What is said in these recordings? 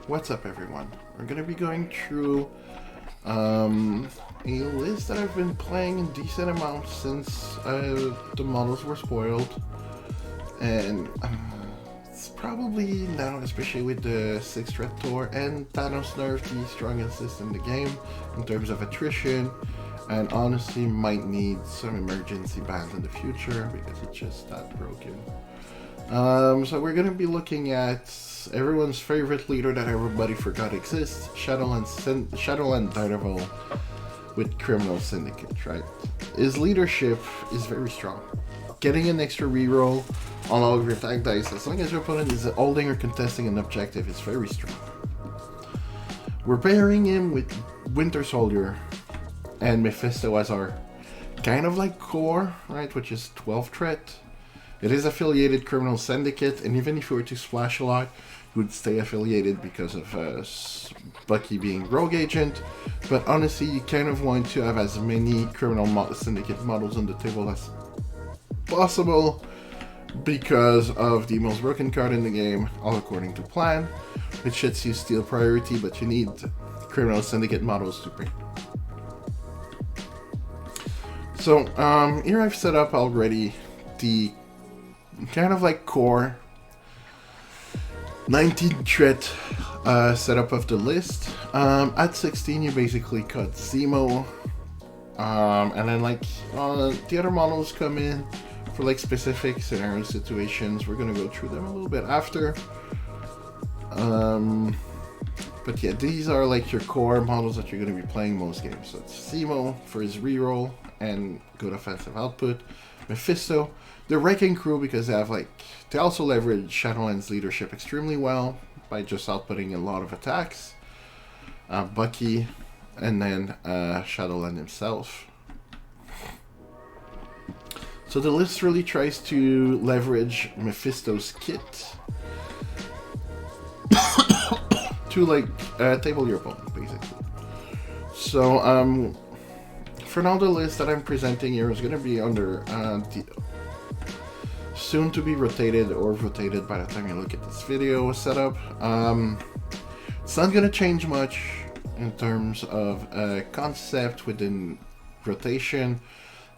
What's up, everyone? We're gonna be going through a list that I've been playing in decent amounts since the models were spoiled, and it's probably now, especially with the 6th Red Tour and Thanos nerf, the strongest list in the game in terms of attrition, and honestly might need some emergency bans in the future because it's just that broken. So we're gonna be looking at everyone's favorite leader that everybody forgot exists, Shadowland Daredevil with Criminal Syndicate, right? His leadership is very strong. Getting an extra reroll on all of your attack dice as long as your opponent is holding or contesting an objective is very strong. We're pairing him with Winter Soldier and Mephisto as our kind of like core, right, which is 12 threat. It is affiliated Criminal Syndicate, and even if you were to splash a lot, you would stay affiliated because of Bucky being Rogue Agent. But honestly, you kind of want to have as many Criminal Syndicate models on the table as possible because of the most broken card in the game, all according to plan, which lets you steal priority, but you need Criminal Syndicate models to bring. So here I've set up already the kind of like core 19 threat setup of the list. At 16 you basically cut Zemo, and then like the other models come in for like specific scenario situations. We're gonna go through them a little bit after. But yeah, these are like your core models that you're gonna be playing most games. So it's Zemo for his reroll and good offensive output, Mephisto, the Wrecking Crew, because they also leverage Shadowland's leadership extremely well by just outputting a lot of attacks, Bucky, and then Shadowland himself. So the list really tries to leverage Mephisto's kit to table your opponent, basically. So for now, the list that I'm presenting here is going to be under the soon to be rotated or rotated by the time you look at this video setup. It's not going to change much in terms of concept within rotation.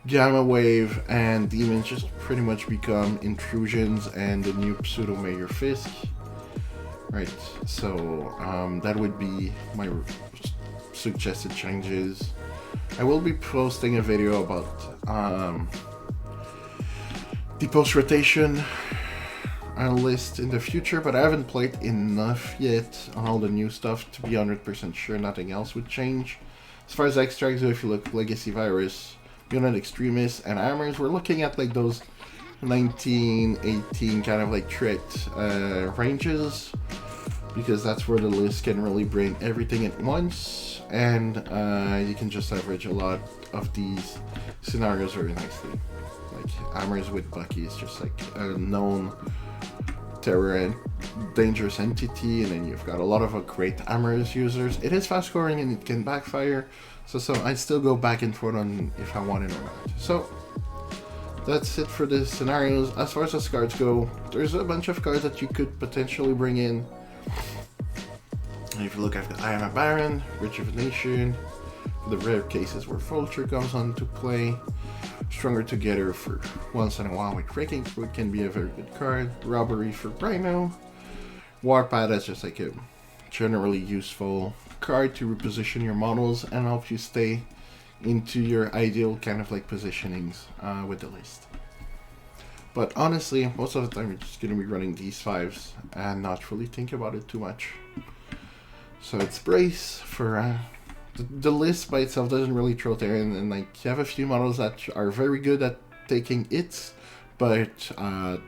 Gamma Wave and Demons just pretty much become intrusions and the new pseudo Mayor Fisk. Right, so that would be my suggested changes. I will be posting a video about the post-rotation list in the future, but I haven't played enough yet on all the new stuff to be 100% sure nothing else would change. As far as extracts go, if you look Legacy Virus, Unit Extremis, and Armors, we're looking at like those 19, 18 kind of like threat ranges, because that's where the list can really bring everything at once, and you can just leverage a lot of these scenarios very nicely. Like Armors with Bucky is just like a known terror and dangerous entity, and then you've got a lot of great Armors users. It is fast scoring and it can backfire, so I'd still go back and forth on if I want it or not. So that's it for the scenarios. As far as the cards go, there's a bunch of cards that you could potentially bring in. And if you look at the I Am a Baron, Rejuvenation, the rare cases where Vulture comes on to play, Stronger Together for once in a while with Wrecking Crew can be a very good card, Robbery for Rhino, Warpath is just like a generally useful card to reposition your models and help you stay into your ideal kind of like positionings with the list. But honestly, most of the time you're just going to be running these 5s and not really think about it too much. So it's Brace for the list by itself doesn't really throw there, and like you have a few models that are very good at taking hits, but are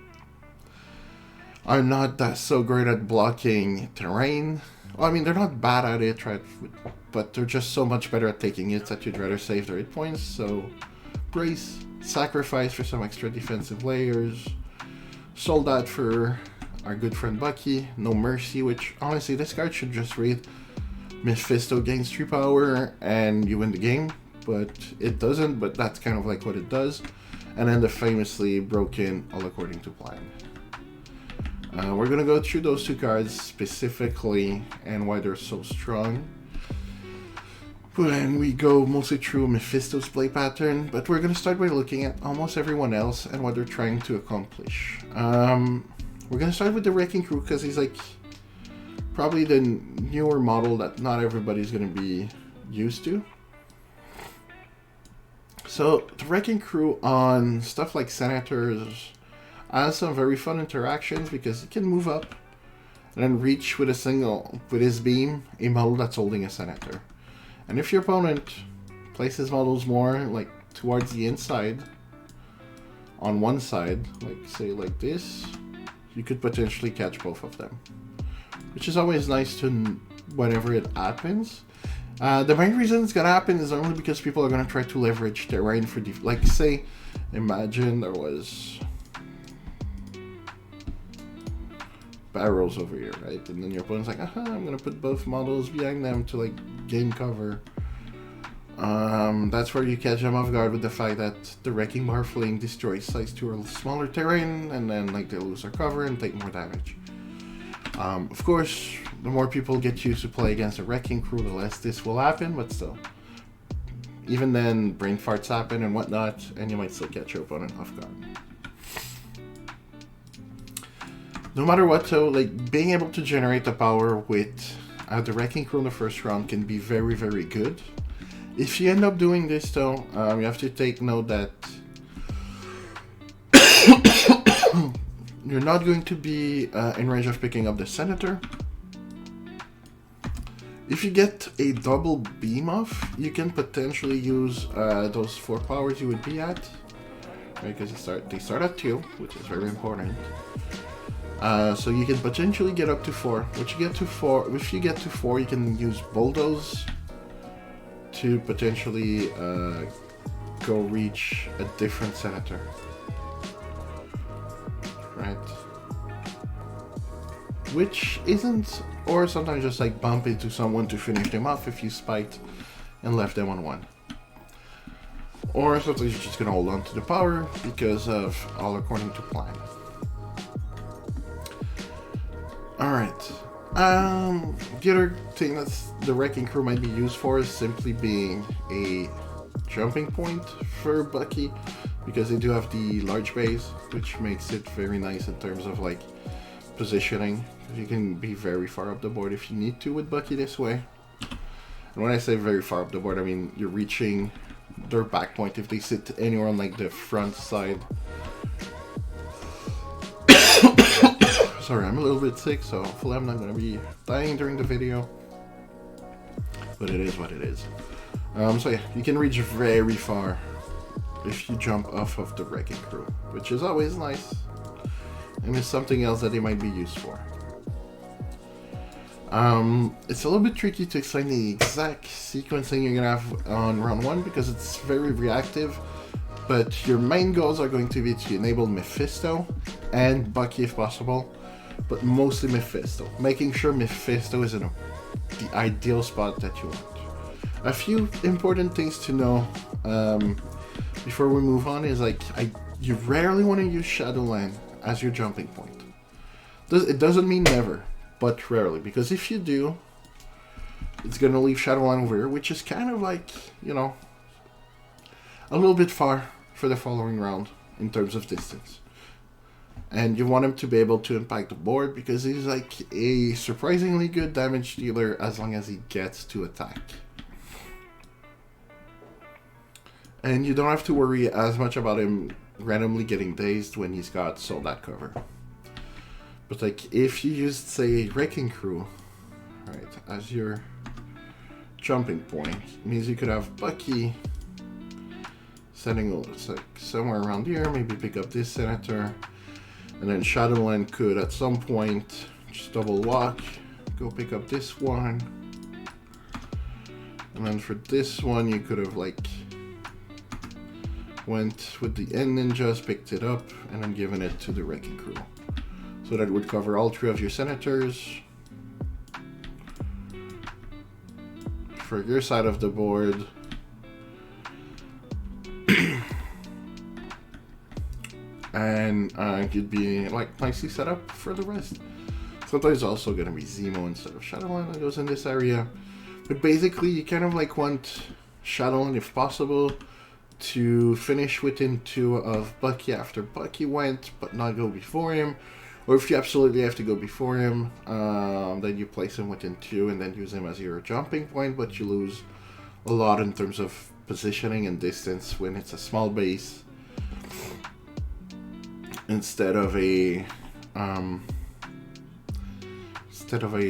not that so great at blocking terrain. Well, I mean, they're not bad at it, right? But they're just so much better at taking hits that you'd rather save their hit points. So Brace, Sacrifice for some extra defensive layers, Soldat for our good friend Bucky, No Mercy, which honestly this card should just read Mephisto gains 3 power and you win the game, but it doesn't, but that's kind of like what it does. And then the famously broken All According to Plan. We're gonna go through those two cards specifically and why they're so strong. And we go mostly through Mephisto's play pattern, but we're gonna start by looking at almost everyone else and what they're trying to accomplish. We're gonna start with the Wrecking Crew because he's like probably the newer model that not everybody's gonna be used to. So the Wrecking Crew on stuff like Senators has some very fun interactions because he can move up and then reach with his beam a model that's holding a Senator. And if your opponent places models more like towards the inside on one side, like say like this, you could potentially catch both of them, which is always nice to whenever it happens. The main reason it's gonna happen is only because people are gonna try to leverage terrain for like say, imagine there was barrels over here, right? And then your opponent's like, aha, I'm gonna put both models behind them to like gain cover. That's where you catch them off guard with the fact that the Wrecking Marfling destroys size 2 or smaller terrain, and then like they lose their cover and take more damage. Of course, the more people get used to play against a Wrecking Crew, the less this will happen, but still. Even then, brain farts happen and whatnot, and you might still catch your opponent off guard. No matter what though, like being able to generate the power with the Wrecking Crew in the first round can be very, very good. If you end up doing this though, you have to take note that you're not going to be in range of picking up the Senator. If you get a double beam off, you can potentially use those 4 powers you would be at, right? Because they start at 2, which is very important. So you can potentially get up to 4. If you get to 4, you can use Bulldoze to potentially go reach a different Senator, right? Which isn't, or sometimes just like bump into someone to finish them off if you spiked and left them on 1. Or sometimes you're just gonna hold on to the power because of all according to plan. Alright, the other thing that the Wrecking Crew might be used for is simply being a jumping point for Bucky, because they do have the large base, which makes it very nice in terms of like positioning. You can be very far up the board if you need to with Bucky this way. And when I say very far up the board, I mean you're reaching their back point if they sit anywhere on like the front side. Sorry, I'm a little bit sick, so hopefully I'm not going to be dying during the video. But it is what it is. So yeah, you can reach very far if you jump off of the Wrecking Crew, which is always nice. And it's something else that they might be used for. It's a little bit tricky to explain the exact sequencing you're going to have on round 1 because it's very reactive. But your main goals are going to be to enable Mephisto and Bucky if possible. But mostly Mephisto, making sure Mephisto is in the ideal spot that you want. A few important things to know before we move on is like you rarely want to use Shadowland as your jumping point. It doesn't mean never, but rarely, because if you do, it's gonna leave Shadowland over here, which is kind of like, you know, a little bit far for the following round in terms of distance. And you want him to be able to impact the board because he's like a surprisingly good damage dealer as long as he gets to attack. And you don't have to worry as much about him randomly getting dazed when he's got Soldat cover. But like if you used, say, Wrecking Crew, right, as your jumping point, it means you could have Bucky setting like somewhere around here, maybe pick up this Senator. And then Shadowland could, at some point, just double walk, go pick up this one. And then for this one, you could have, like, went with the End Ninjas, picked it up, and then given it to the Wrecking Crew. So that would cover all 3 of your Senators. For your side of the board, and you'd be like nicely set up for the rest. Sometimes also gonna be Zemo instead of Shadowland that goes in this area, but basically you kind of like want Shadowland if possible to finish within 2 of Bucky after Bucky went, but not go before him. Or if you absolutely have to go before him, then you place him within 2 and then use him as your jumping point, but you lose a lot in terms of positioning and distance when it's a small base instead of a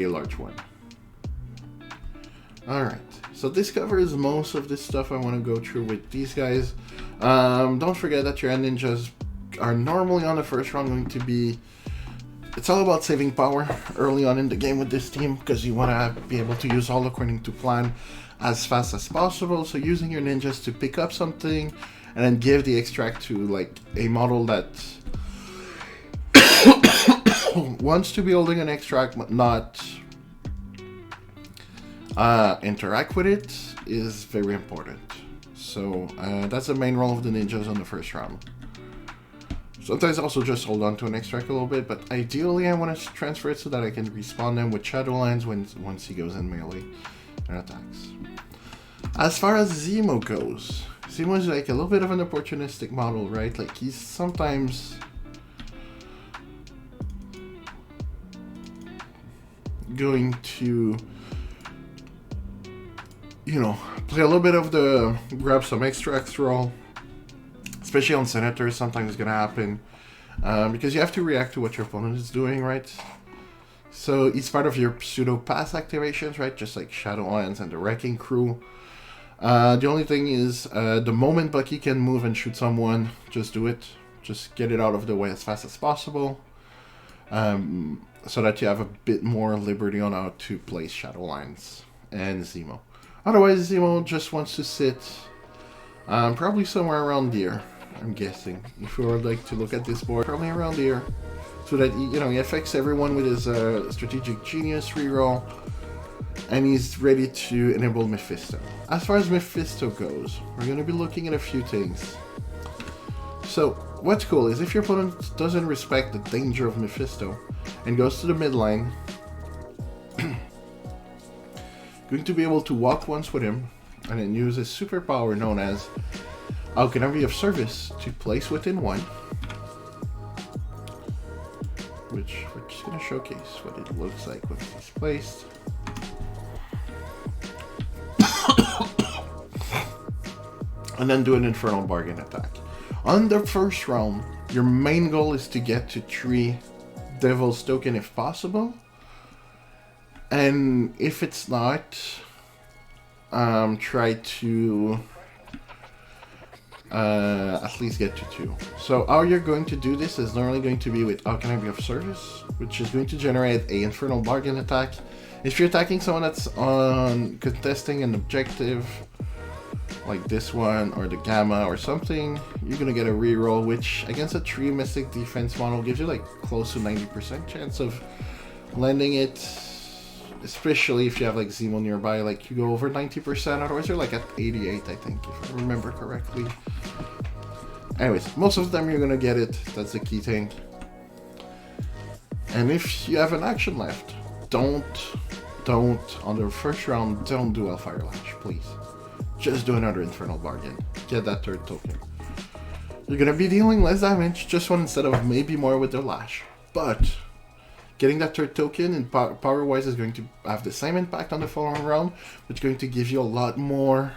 large one. Alright, so this covers most of this stuff I want to go through with these guys. Don't forget that your end ninjas are normally on the first round going to be... It's all about saving power early on in the game with this team, because you want to be able to use all according to plan as fast as possible. So using your ninjas to pick up something and then give the extract to like a model that wants to be holding an extract but not interact with it is very important. So that's the main role of the ninjas on the first round. Sometimes also just hold on to an extract a little bit, but ideally I want to transfer it so that I can respawn them with Shadowlands once he goes in melee and attacks. As far as Zemo goes, Zemo is like a little bit of an opportunistic model, right? Like he's sometimes going to, you know, play a little bit of the grab some extracts role. Especially on Senators, sometimes it's going to happen. Because you have to react to what your opponent is doing, right? So it's part of your pseudo-pass activations, right? Just like Shadowlands and the Wrecking Crew. The only thing is, the moment Bucky can move and shoot someone, just do it. Just get it out of the way as fast as possible. So that you have a bit more liberty on how to place Shadowlands and Zemo. Otherwise, Zemo just wants to sit probably somewhere around here. I'm guessing, if we would like to look at this board, probably around here, so that he affects everyone with his strategic genius reroll, and he's ready to enable Mephisto. As far as Mephisto goes, we're going to be looking at a few things. So what's cool is if your opponent doesn't respect the danger of Mephisto and goes to the midline, going to be able to walk once with him and then use his superpower known as How Can I Be of Service to place within 1, which we're just going to showcase what it looks like when it's placed. And then do an Infernal Bargain attack. On the first round, your main goal is to get to 3 Devil's Token if possible. And if it's not, try to at least get to 2. So how you're going to do this is normally going to be with How Can I Be of Service, which is going to generate a Infernal Bargain attack. If you're attacking someone that's on contesting an objective, like this one or the Gamma or something, you're gonna get a reroll, which against a 3 Mystic Defense model gives you like close to 90% chance of landing it. Especially if you have like Zemo nearby, like you go over 90%, otherwise you're like at 88, I think, if I remember correctly. Anyways, most of the time you're gonna get it, that's the key thing. And if you have an action left, don't, on the first round, don't do Hellfire Lash, please. Just do another Infernal Bargain, get that 3rd token. You're gonna be dealing less damage, just one instead of maybe more with the Lash. But getting that 3rd token and power-wise is going to have the same impact on the following round, but it's going to give you a lot more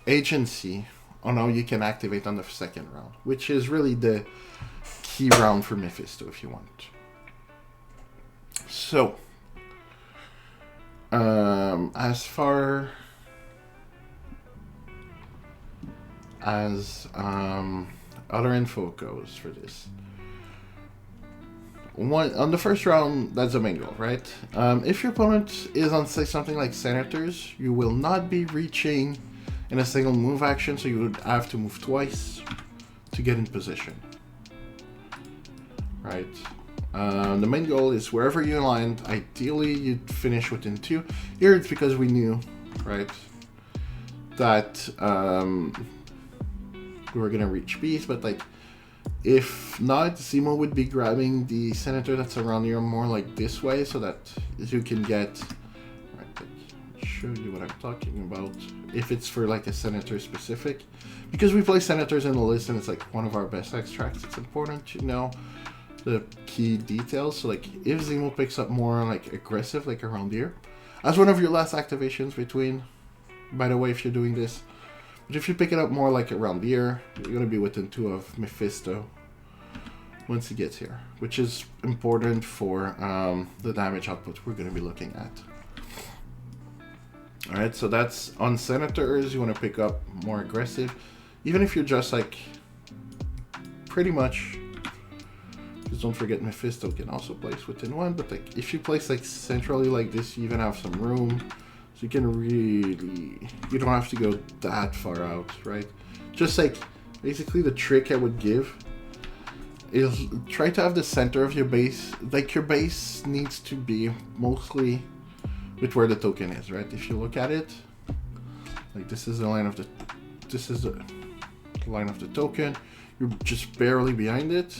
agency on how you can activate on the 2nd round, which is really the key round for Mephisto if you want. So, as far as other info goes for this, on the first round, that's the main goal, right? If your opponent is on, say, something like Senators, you will not be reaching in a single move action, so you would have to move twice to get in position, right? The main goal is wherever you land, ideally you'd finish within 2. Here it's because we knew, right, that we were gonna reach Beast, but like if not, Zemo would be grabbing the Senator that's around here more like this way, so that you can get. Right, like, show you what I'm talking about. If it's for like a Senator specific, because we play Senators in the list and it's like one of our best extracts, it's important to know the key details. So like if Zemo picks up more like aggressive, like around here, as one of your last activations between, by the way, if you're doing this, but if you pick it up more like around here, you're gonna be within 2 of Mephisto once he gets here, which is important for the damage output we're gonna be looking at. Alright, so that's on Senators. You want to pick up more aggressive, even if you're just like pretty much. Just don't forget Mephisto can also place within 1, but like if you place like centrally like this, you even have some room, so you can really, you don't have to go that far out, right? Just like basically the trick I would give is try to have the center of your base, like your base needs to be mostly with where the token is, right? If you look at it, like this is the line of the, this is the line of the token. You're just barely behind it,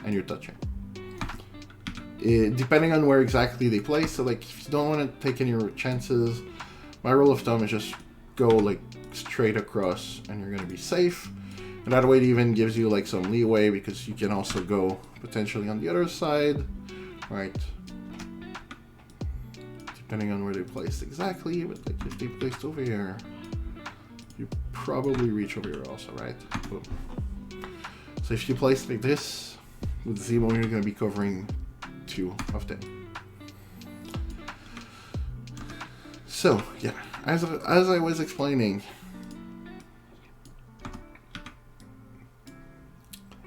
and you're touching. Depending on where exactly they place, so like if you don't want to take any chances, my rule of thumb is just go like straight across, and you're gonna be safe. And that way it even gives you like some leeway, because you can also go potentially on the other side, right? Depending on where they placed exactly, but like if they placed over here, you probably reach over here also, right? Boom. So if you place like this, with Zemo, you're going to be covering 2 of them. So yeah, as I was explaining,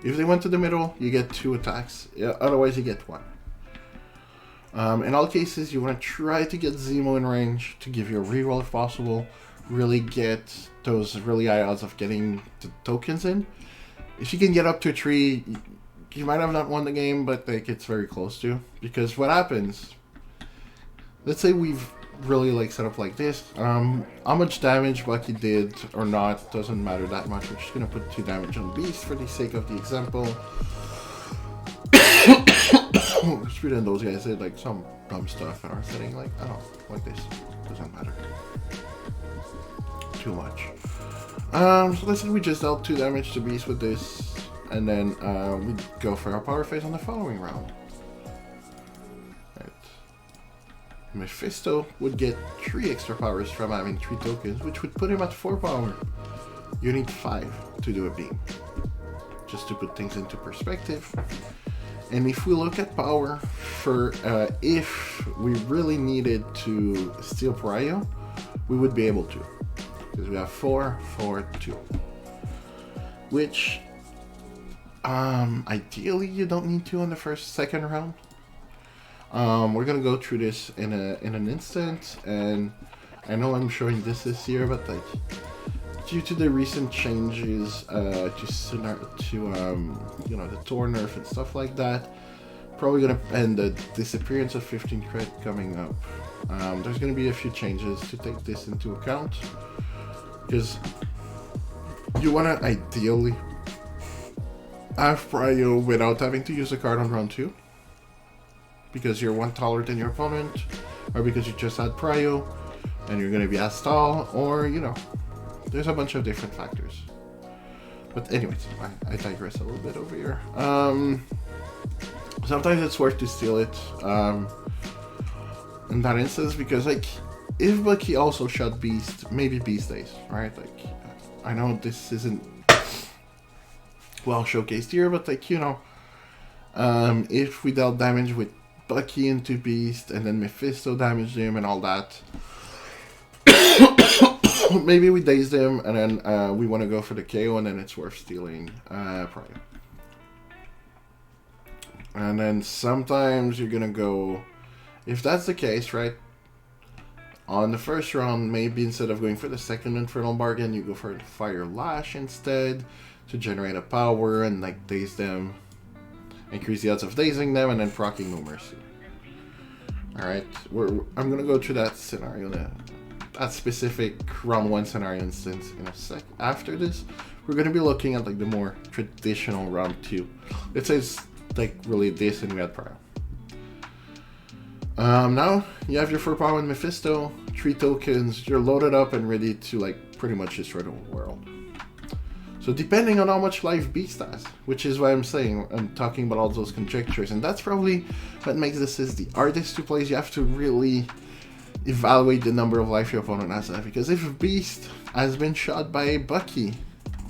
if they went to the middle, you get 2 attacks. Yeah, otherwise you get 1. In all cases, you want to try to get Zemo in range to give you a reroll if possible. Really get those really high odds of getting the tokens in. If you can get up to 3, you might have not won the game, but like it's very close to. Because what happens, let's say we've really like set up like this. How much damage Bucky did or not doesn't matter that much. We're just gonna put 2 damage on Beast for the sake of the example. Pretend those guys did like some dumb stuff and are sitting like, oh, like this. Doesn't matter too much. So let's say we just dealt 2 damage to Beast with this, and then we go for our power phase on the following round. Right. Mephisto would get 3 extra powers from having 3 tokens, which would put him at 4 power. You need 5 to do a beam. Just to put things into perspective. And if we look at power for if we really needed to steal Pariah, we would be able to. Because we have 4, 4, 2. Which ideally you don't need to on the second round. We're gonna go through this in an instant, and I know I'm showing this year, but like due to the recent changes to you know, the Thor nerf and stuff like that, probably gonna end the disappearance of 15 crit coming up. There's gonna be a few changes to take this into account, because you wanna ideally have Pariah without having to use a card on round 2, because you're 1 taller than your opponent, or because you just had Pariah and you're gonna be as tall, or you know, there's a bunch of different factors. But anyways, I digress a little bit over here. Sometimes it's worth to steal it in that instance, because like if Bucky also shot Beast, maybe Beast stays, right? Like I know this isn't well showcased here, but like, you know, if we dealt damage with Bucky into Beast and then Mephisto damaged him and all that, maybe we dazed him and then we want to go for the KO, and then it's worth stealing Pariah. And then sometimes you're gonna go, if that's the case, right, on the first round, maybe instead of going for the second Infernal Bargain, you go for the Fire Lash instead to generate a power and like daze them, increase the odds of dazing them, and then proccing No Mercy. Alright, I'm gonna go through that scenario, that specific round 1 scenario instance in a sec. After this, we're gonna be looking at like the more traditional round 2. It says like really this in Red Prime. Now you have your 4 power with Mephisto, 3 tokens, you're loaded up and ready to like pretty much destroy the whole world. So depending on how much life Beast has, which is why I'm saying, I'm talking about all those conjectures, and that's probably what makes this is the hardest to play. You have to really evaluate the number of life your opponent has left, because if Beast has been shot by Bucky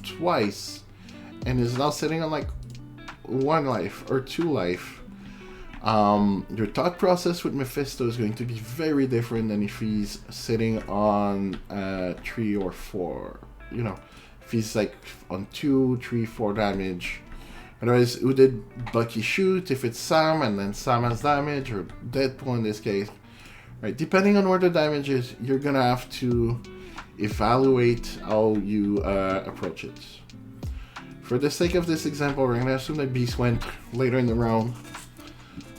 twice and is now sitting on like 1 life or 2 life, your thought process with Mephisto is going to be very different than if he's sitting on 3 or 4, you know. If he's like on 2, 3, 4 damage. Otherwise, who did Bucky shoot? If it's Sam and then Sam has damage, or Deadpool in this case. Right, depending on where the damage is, you're gonna have to evaluate how you approach it. For the sake of this example, we're gonna assume that Beast went later in the round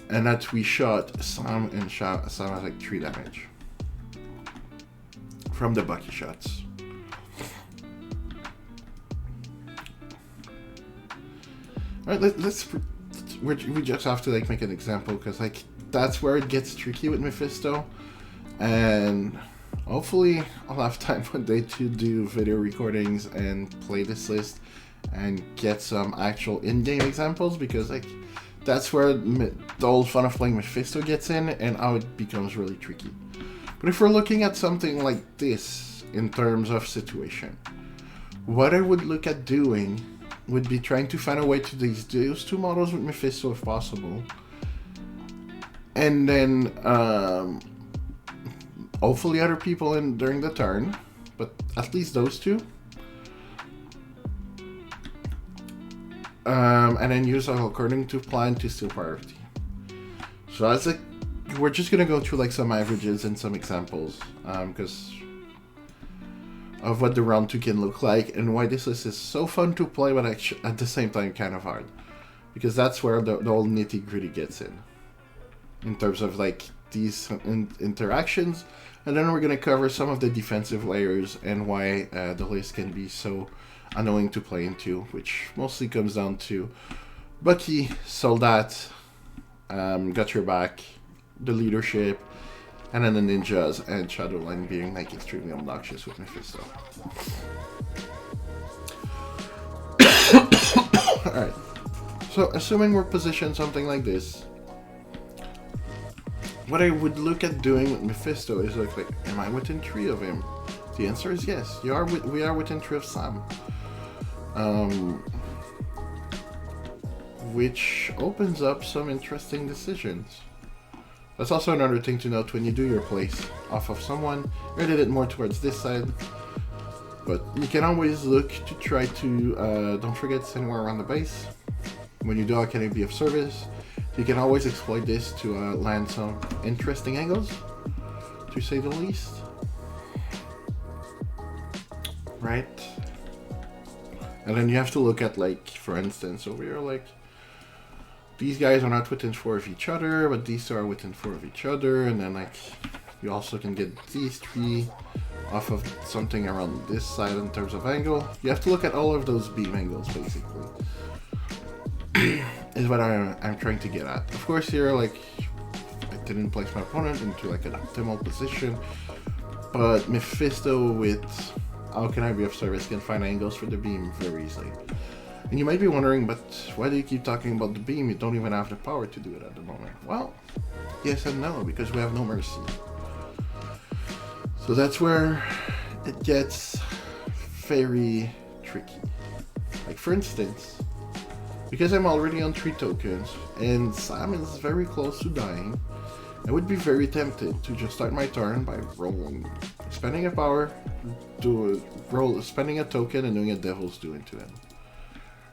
and that we shot Sam, and Sam has like 3 damage from the Bucky shots. Alright, we just have to like make an example, because like that's where it gets tricky with Mephisto, and hopefully I'll have time one day to do video recordings and play this list and get some actual in-game examples, because like that's where the whole fun of playing Mephisto gets in and how it becomes really tricky. But if we're looking at something like this in terms of situation, what I would look at doing would be trying to find a way to those 2 models with Mephisto if possible, and then hopefully other people in during the turn, but at least those 2, and then use according to plan to steal priority. So as like, we're just gonna go through like some averages and some examples, because of what the round 2 can look like, and why this list is so fun to play, but at the same time kind of hard, because that's where the whole nitty-gritty gets in terms of like these interactions. And then we're going to cover some of the defensive layers and why the list can be so annoying to play into, which mostly comes down to Bucky, Soldat, got your back, the leadership, and then the ninjas and Shadowline being like extremely obnoxious with Mephisto. Alright, so assuming we're positioned something like this, what I would look at doing with Mephisto is like am I within 3 of him? The answer is yes. We are within 3 of Sam. Which opens up some interesting decisions. That's also another thing to note when you do your plays off of someone. I did it more towards this side, but you can always look to try to, don't forget it's anywhere around the base. When you do how can it be of service, you can always exploit this to land some interesting angles, to say the least. Right? And then you have to look at like, for instance, over here, like, these guys are not within 4 of each other, but these 2 are within 4 of each other, and then like you also can get these 3 off of something around this side in terms of angle. You have to look at all of those beam angles basically. Is what I'm trying to get at. Of course here like I didn't place my opponent into like an optimal position, but Mephisto with how can I be of service can find angles for the beam very easily. And you might be wondering, but why do you keep talking about the beam? You don't even have the power to do it at the moment. Well, yes and no, because we have no mercy. So that's where it gets very tricky. Like for instance, because I'm already on 3 tokens, and Sam is very close to dying, I would be very tempted to just start my turn by rolling, spending a power, spending a token and doing a Devil's Due into him.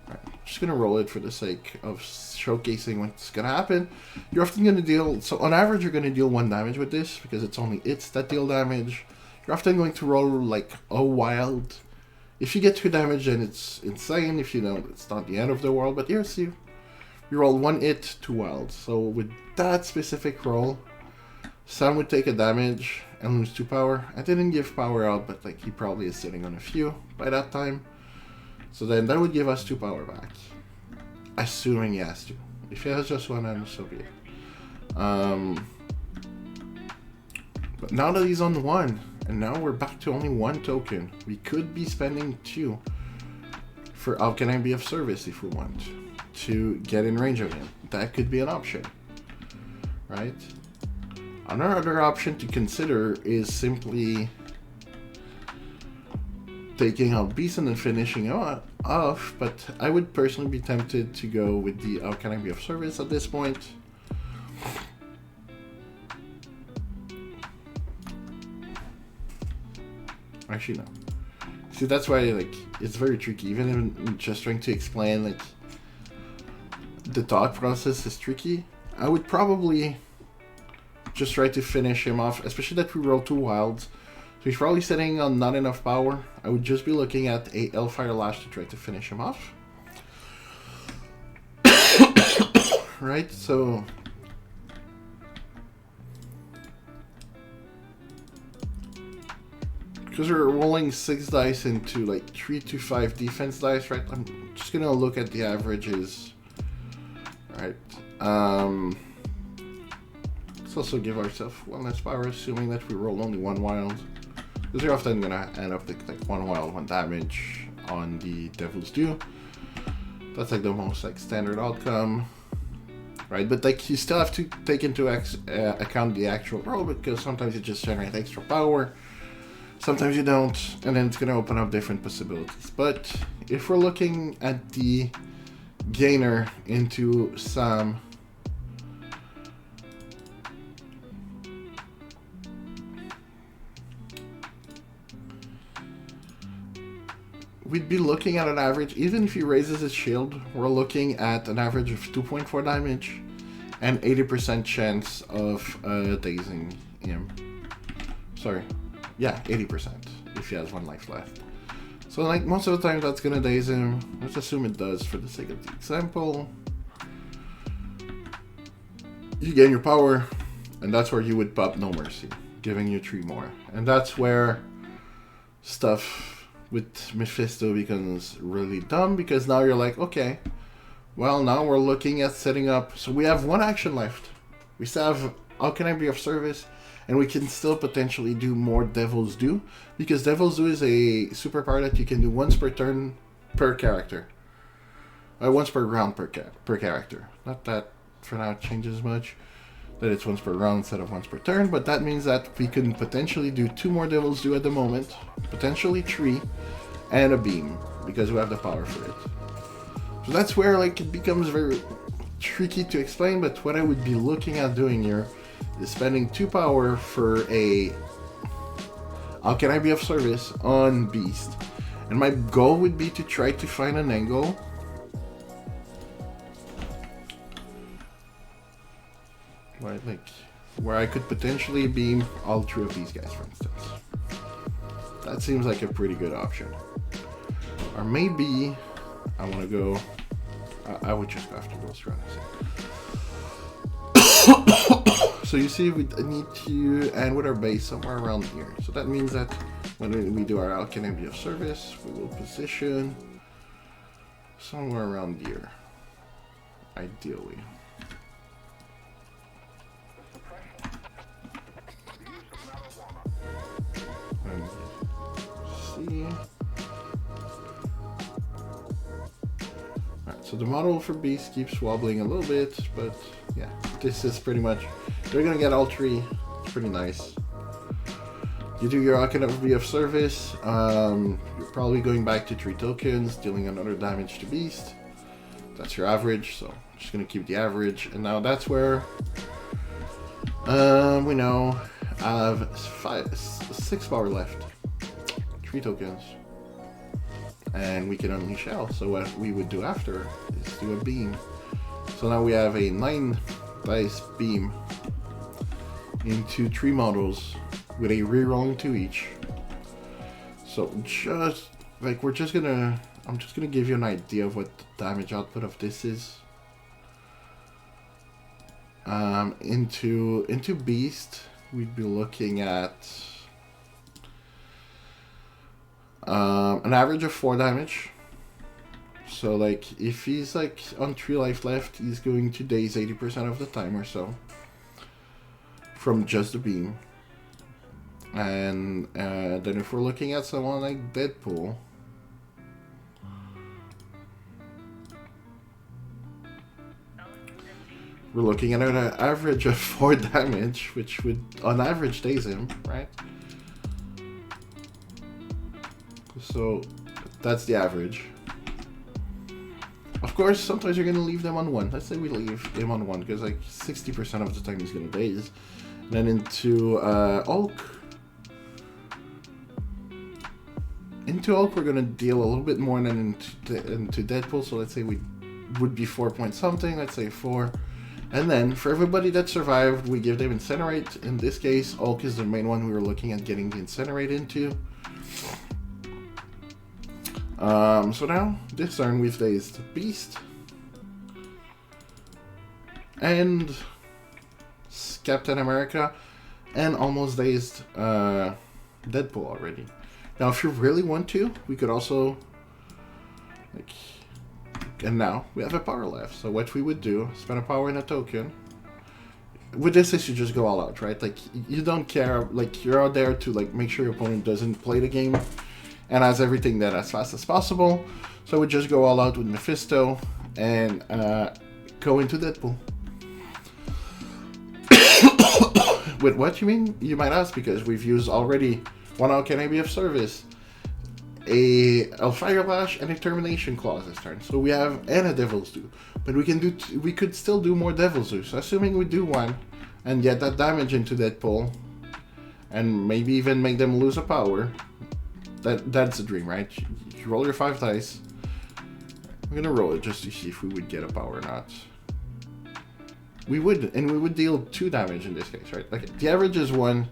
Right, just gonna roll it for the sake of showcasing what's gonna happen. You're often gonna deal, so on average you're gonna deal 1 damage with this, because it's only it's that deal damage. You're often going to roll like a wild. If you get 2 damage, then it's insane. If you don't, it's not the end of the world. But here's you roll 1 hit, 2 wild. So with that specific roll, Sam would take a damage and lose 2 power. I didn't give power out, but like he probably is sitting on a few by that time. So then that would give us 2 power back. Assuming he has to. If he has just one, then so be it. But now that he's on 1, and now we're back to only 1 token, we could be spending 2 for How Can I Be of Service if we want to get in range of him. That could be an option, right? Another option to consider is simply taking out Beast and then finishing off, but I would personally be tempted to go with the How Can I Be of Service at this point. Actually, no. See, that's why, like, it's very tricky. Even in just trying to explain, like, the thought process is tricky. I would probably just try to finish him off, especially that we roll 2 wilds. So he's probably sitting on not enough power. I would just be looking at a Hellfire Lash to try to finish him off. Right, so... because we're rolling 6 dice into like 3 to 5 defense dice, right? I'm just gonna look at the averages. Right. Let's also give ourselves 1 less power, assuming that we roll only 1 wild. Because you're often gonna end up with like 1 wild, 1 damage on the Devil's Due. That's like the most like standard outcome, right? But like you still have to take into account the actual roll, because sometimes you just generate extra power, sometimes you don't, and then it's gonna open up different possibilities. But if we're looking at the gainer into Sam, we'd be looking at an average, even if he raises his shield, we're looking at an average of 2.4 damage and 80% chance of dazing him. Sorry. Yeah, 80% if he has 1 life left. So like most of the time that's gonna daze him. Let's assume it does for the sake of the example. You gain your power, and that's where you would pop No Mercy, giving you 3 more. And that's where stuff with Mephisto becomes really dumb, because now you're like, okay, well now we're looking at setting up, so we have 1 action left. We still have How Can I Be of Service, and we can still potentially do more Devil's Due, because Devil's Due is a superpower that you can do once per turn per character. Once per round per character. Not that for now it changes much, that it's once per round instead of once per turn, but that means that we can potentially do 2 more Devil's Due at the moment, potentially 3, and a beam, because we have the power for it. So that's where like it becomes very tricky to explain, but what I would be looking at doing here is spending 2 power for a How Can I Be of Service on Beast, and my goal would be to try to find an angle where I could potentially beam all 3 of these guys, for instance. That seems like a pretty good option. Or maybe I want to go, I would just go after Ghost Run. So you see, we need to end with our base somewhere around here. So that means that when we do our How Can I Be of Service, we will position somewhere around here, ideally. And see. Alright, so the model for Beast keeps wobbling a little bit, but yeah, this is pretty much, they're gonna get all 3. It's pretty nice. You do your How Can I Be of Service, you're probably going back to 3 tokens, dealing another damage to Beast. That's your average, so I'm just gonna keep the average. And now that's where we now have 6 power left, 3 tokens, and we can unleash hell. So what we would do after is do a beam. So now we have a 9 dice beam into 3 models with a rerolling 2 each. So just like I'm just gonna give you an idea of what the damage output of this is. Into Beast, we'd be looking at an average of 4 damage So like if he's like on 3 life left, he's going to daze 80% of the time or so from just the beam. And then if we're looking at someone like Deadpool, we're looking at an average of 4 damage, which would on average daze him, right? So that's the average. Of course, sometimes you're gonna leave them on 1. Let's say we leave him on 1, because like 60% of the time he's gonna daze. And then into Hulk. Into Hulk, we're gonna deal a little bit more than into Deadpool. So let's say we would be 4 point something. Let's say 4. And then for everybody that survived, we give them Incinerate. In this case, Hulk is the main one we were looking at getting the Incinerate into. So now, this turn we've dazed Beast and Captain America and almost dazed Deadpool already. Now if you really want to, we could also, like, and now we have a power left. So what we would do, spend a power in a token. With this, you just go all out, right? Like, you don't care, like, you're out there to, like, make sure your opponent doesn't play the game and has everything dead as fast as possible. So we just go all out with Mephisto and go into Deadpool. With what you mean? You might ask, because we've used already one Alchemy of Service, a Fire Lash, and a Termination Clause this turn. So we have, and a Devil's Due. But we can do, we could still do more Devil's Due. So assuming we do one and get that damage into Deadpool, and maybe even make them lose a power, that's the dream, right? You roll your 5 dice. I'm gonna roll it just to see if we would get a power or not. We would, and we would deal 2 damage in this case, right? Like, the average is 1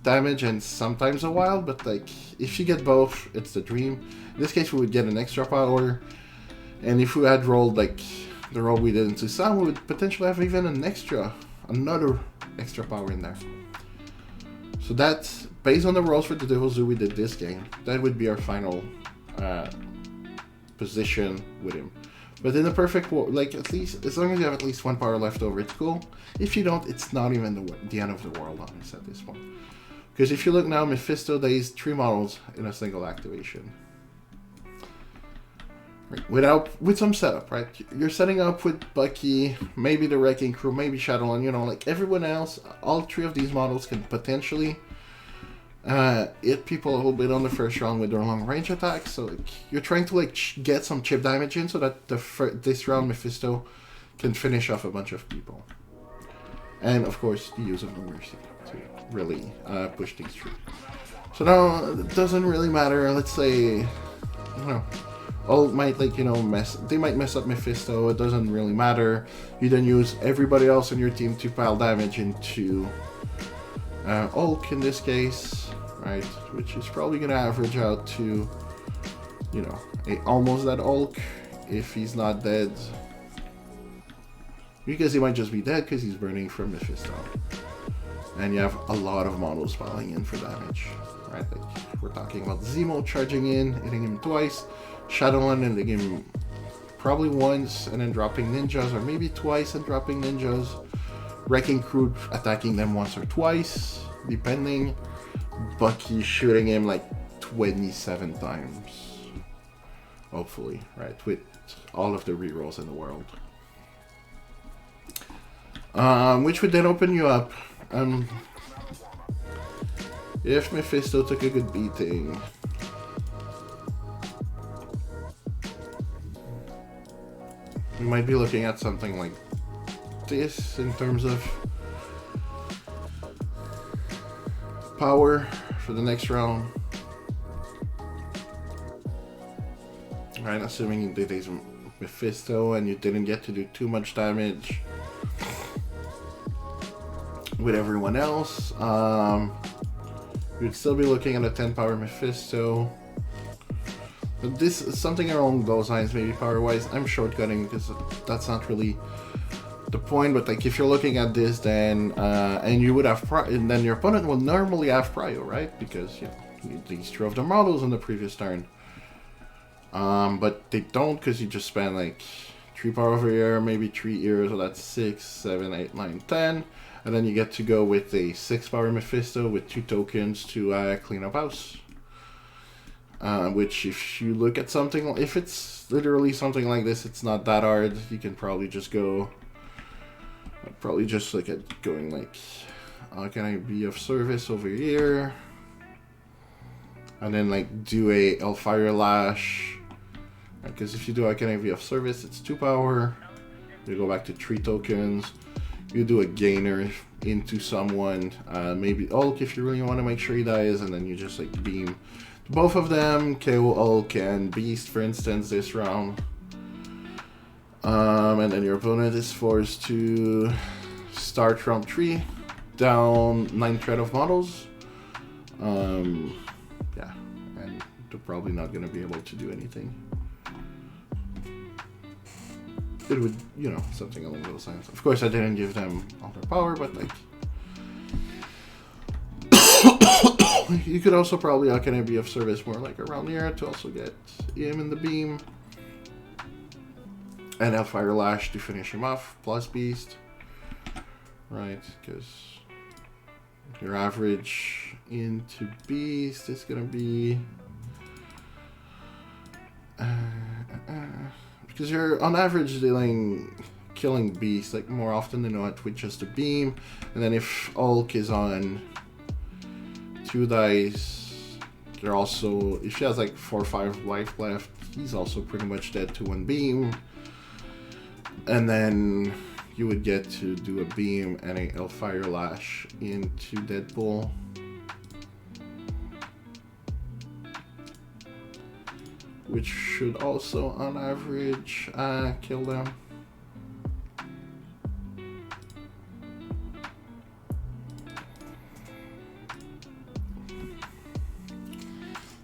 damage and sometimes a wild, but like, if you get both, it's the dream. In this case, we would get an extra power, and if we had rolled like the roll we did into Sam, we would potentially have even another extra power in there. So that's based on the rolls for the Devil's Due we did this game. That would be our final position with him. But in the perfect world, like, at least, as long as you have at least 1 power left over, it's cool. If you don't, it's not even the end of the world, honestly, at this point. Because if you look now, Mephisto days 3 models in a single activation. Right. With some setup, right? You're setting up with Bucky, maybe the Wrecking Crew, maybe Shadowland, you know, like everyone else, all 3 of these models can potentially hit people a little bit on the first round with their long range attacks. So like, you're trying to like get some chip damage in so that this round Mephisto can finish off a bunch of people. And of course, the use of No Mercy to really push things through. So now it doesn't really matter. Let's say, I don't know, all might, like, you know, they might mess up Mephisto. It doesn't really matter. You then use everybody else on your team to pile damage into Hulk in this case, right? Which is probably gonna average out to, you know, almost that Hulk if he's not dead. Because he might just be dead because he's burning from Mephisto. And you have a lot of models piling in for damage, right? Like, we're talking about Zemo charging in, hitting him twice, Shadowland hitting him probably once and then dropping ninjas, or maybe twice and dropping ninjas. Wrecking Crew attacking them once or twice, depending. Bucky shooting him like 27 times. Hopefully, right? With all of the rerolls in the world. Which would then open you up. If Mephisto took a good beating, we might be looking at something like this in terms of power for the next round. Right, assuming they did Mephisto and you didn't get to do too much damage with everyone else. You'd still be looking at a 10 power Mephisto. But this is something along those lines, maybe power wise. I'm shortcutting because that's not really the point, but like, if you're looking at this, then and you would have and then your opponent will normally have prio, right? Because, you know, you these 2 of the models in the previous turn. But they don't, because you just spend like 3 power over here, maybe 3 ears, so that's 6, 7, 8, 9, 10. And then you get to go with a 6 power Mephisto with 2 tokens to clean up house. Which, if you look at something, if it's literally something like this, it's not that hard. You can probably just go. I'd probably just look at going like, how can I be of service over here? And then like do a Hellfire Lash. Because if you do how can I be of service, it's 2 power. You go back to 3 tokens. You do a gainer into someone. Maybe Hulk if you really want to make sure he dies, and then you just like beam both of them, KO Hulk and Beast, for instance, this round. And then your opponent is forced to start round 3, down 9 threat of models. Yeah, and they're probably not going to be able to do anything. It would, you know, something along those lines. Of course, I didn't give them all their power, but like... you could also probably, how can I be of service more like around here to also get him in the beam. And Hellfire Lash to finish him off, plus Beast. Right, because your average into Beast is going to be... because you're on average killing Beast like more often than not with just a beam. And then if Hulk is on 2 dice, you're also, if she has like 4 or 5 life left, he's also pretty much dead to 1 beam. And then you would get to do a beam and a Hellfire Lash into Deadpool. Which should also, on average, kill them.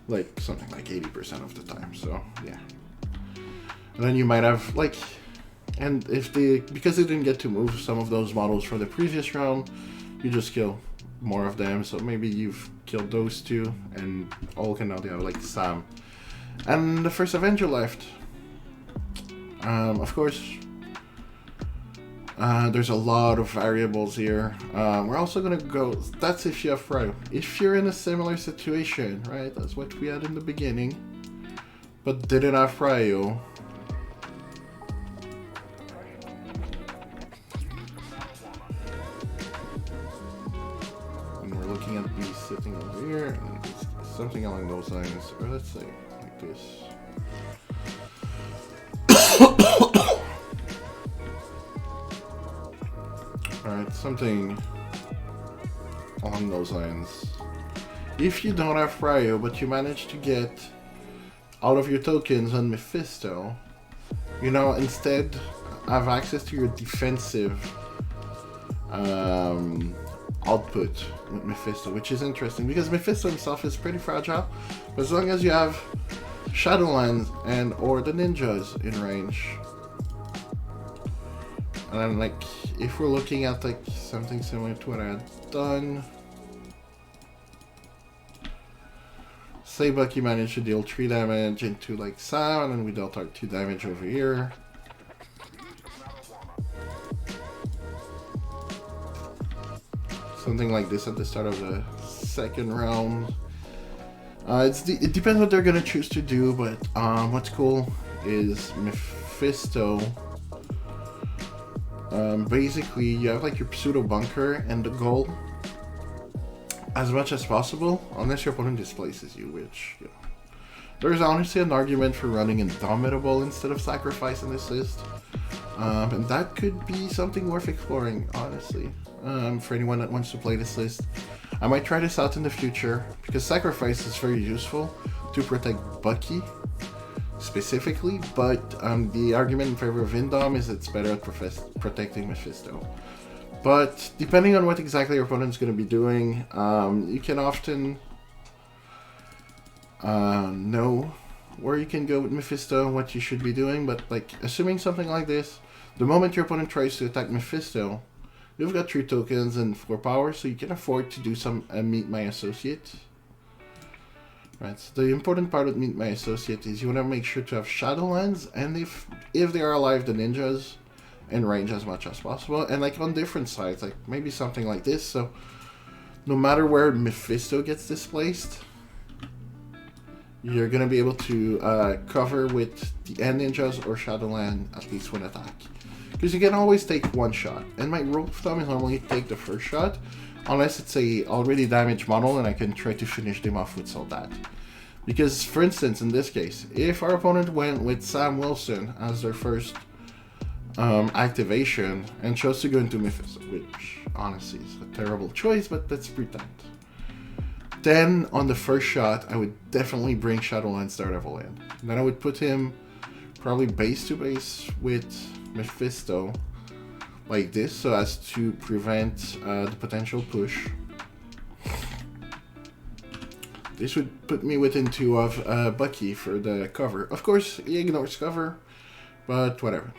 Like, something like 80% of the time, so, yeah. And then you might have, like... And if they, because they didn't get to move some of those models from the previous round, you just kill more of them. So maybe you've killed those 2, and all can now they have like Sam. And the first Avenger left. Of course, there's a lot of variables here. We're also gonna go, that's if you have Fryo. If you're in a similar situation, right, that's what we had in the beginning, but didn't have Fryo, looking at Beast sitting over here, and something along those lines, or let's say like this. Alright, something along those lines. If you don't have Fryo, but you manage to get all of your tokens on Mephisto, you know, instead have access to your defensive output with Mephisto, which is interesting because Mephisto himself is pretty fragile, but as long as you have Shadowlands and or the ninjas in range, and then like if we're looking at like something similar to what I had done, say Bucky managed to deal 3 damage into like Sam, and then we dealt our 2 damage over here. Something like this at the start of the second round. It depends what they're gonna choose to do, but what's cool is Mephisto. Basically, you have like your pseudo bunker, and the goal, as much as possible, unless your opponent displaces you, which, you know, there's honestly an argument for running Indomitable instead of Sacrifice in this list, and that could be something worth exploring, honestly. For anyone that wants to play this list, I might try this out in the future because Sacrifice is very useful to protect Bucky specifically, but the argument in favor of Indom is it's better at protecting Mephisto. But depending on what exactly your opponent's going to be doing, you can often know where you can go with Mephisto and what you should be doing. But like, assuming something like this, the moment your opponent tries to attack Mephisto, you've got 3 tokens and 4 power, so you can afford to do some Meet My Associate. Right. So the important part with Meet My Associate is you want to make sure to have Shadowlands, and if they are alive, the ninjas in range as much as possible, and like on different sides, like maybe something like this. So no matter where Mephisto gets displaced, you're gonna be able to cover with the end ninjas or Shadowland at least one attack. Because you can always take one shot. And my rule of thumb is normally take the first shot, unless it's a already damaged model and I can try to finish them off with Soldat. Because, for instance, in this case, if our opponent went with Sam Wilson as their first activation and chose to go into Mephisto, which honestly is a terrible choice, but let's pretend. Then, on the first shot, I would definitely bring Shadowlands Daredevil in. Then I would put him probably base to base with Mephisto like this, so as to prevent the potential push. This would put me within 2 of Bucky for the cover. Of course, he ignores cover, but whatever.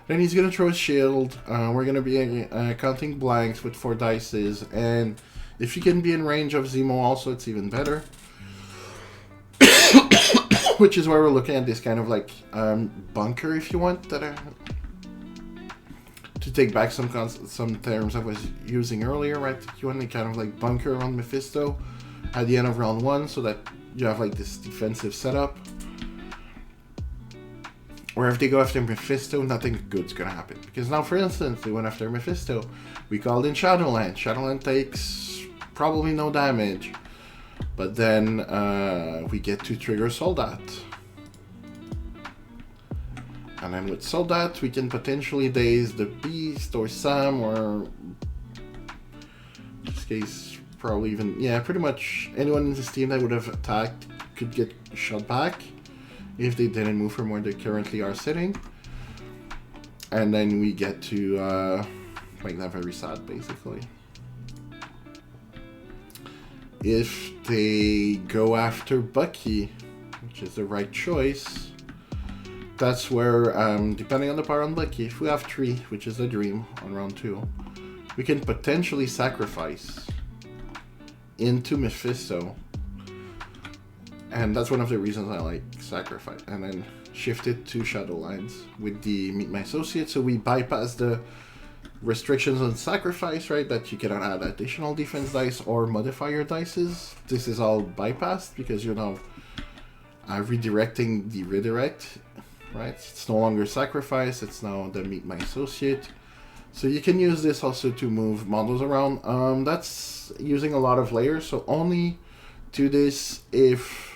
Then he's gonna throw his shield. We're gonna be counting blanks with 4 dices, and if you can be in range of Zemo also, it's even better. Which is why we're looking at this kind of like bunker, if you want, that to take back some terms I was using earlier, right? You want to kind of like bunker around Mephisto at the end of round 1, so that you have like this defensive setup. Or if they go after Mephisto, nothing good's gonna happen. Because now, for instance, they went after Mephisto. We called in Shadowland. Shadowland takes probably no damage. But then we get to trigger Soldat. And then with Soldat, we can potentially daze the Beast or Sam, or in this case, probably even, yeah, pretty much anyone in this team that would have attacked could get shot back if they didn't move from where they currently are sitting. And then we get to make that very sad, basically. If they go after Bucky, which is the right choice, that's where, depending on the power on Bucky, if we have 3, which is the dream on round 2, we can potentially sacrifice into Mephisto. And that's one of the reasons I like sacrifice. And then shift it to Shadowlands with the Meet My Associate, so we bypass the restrictions on sacrifice, right? That you cannot add additional defense dice or modify your dices. This is all bypassed because you're now redirecting the redirect, right? It's no longer sacrifice, it's now the Meet My Associate. So you can use this also to move models around. That's using a lot of layers, so only do this if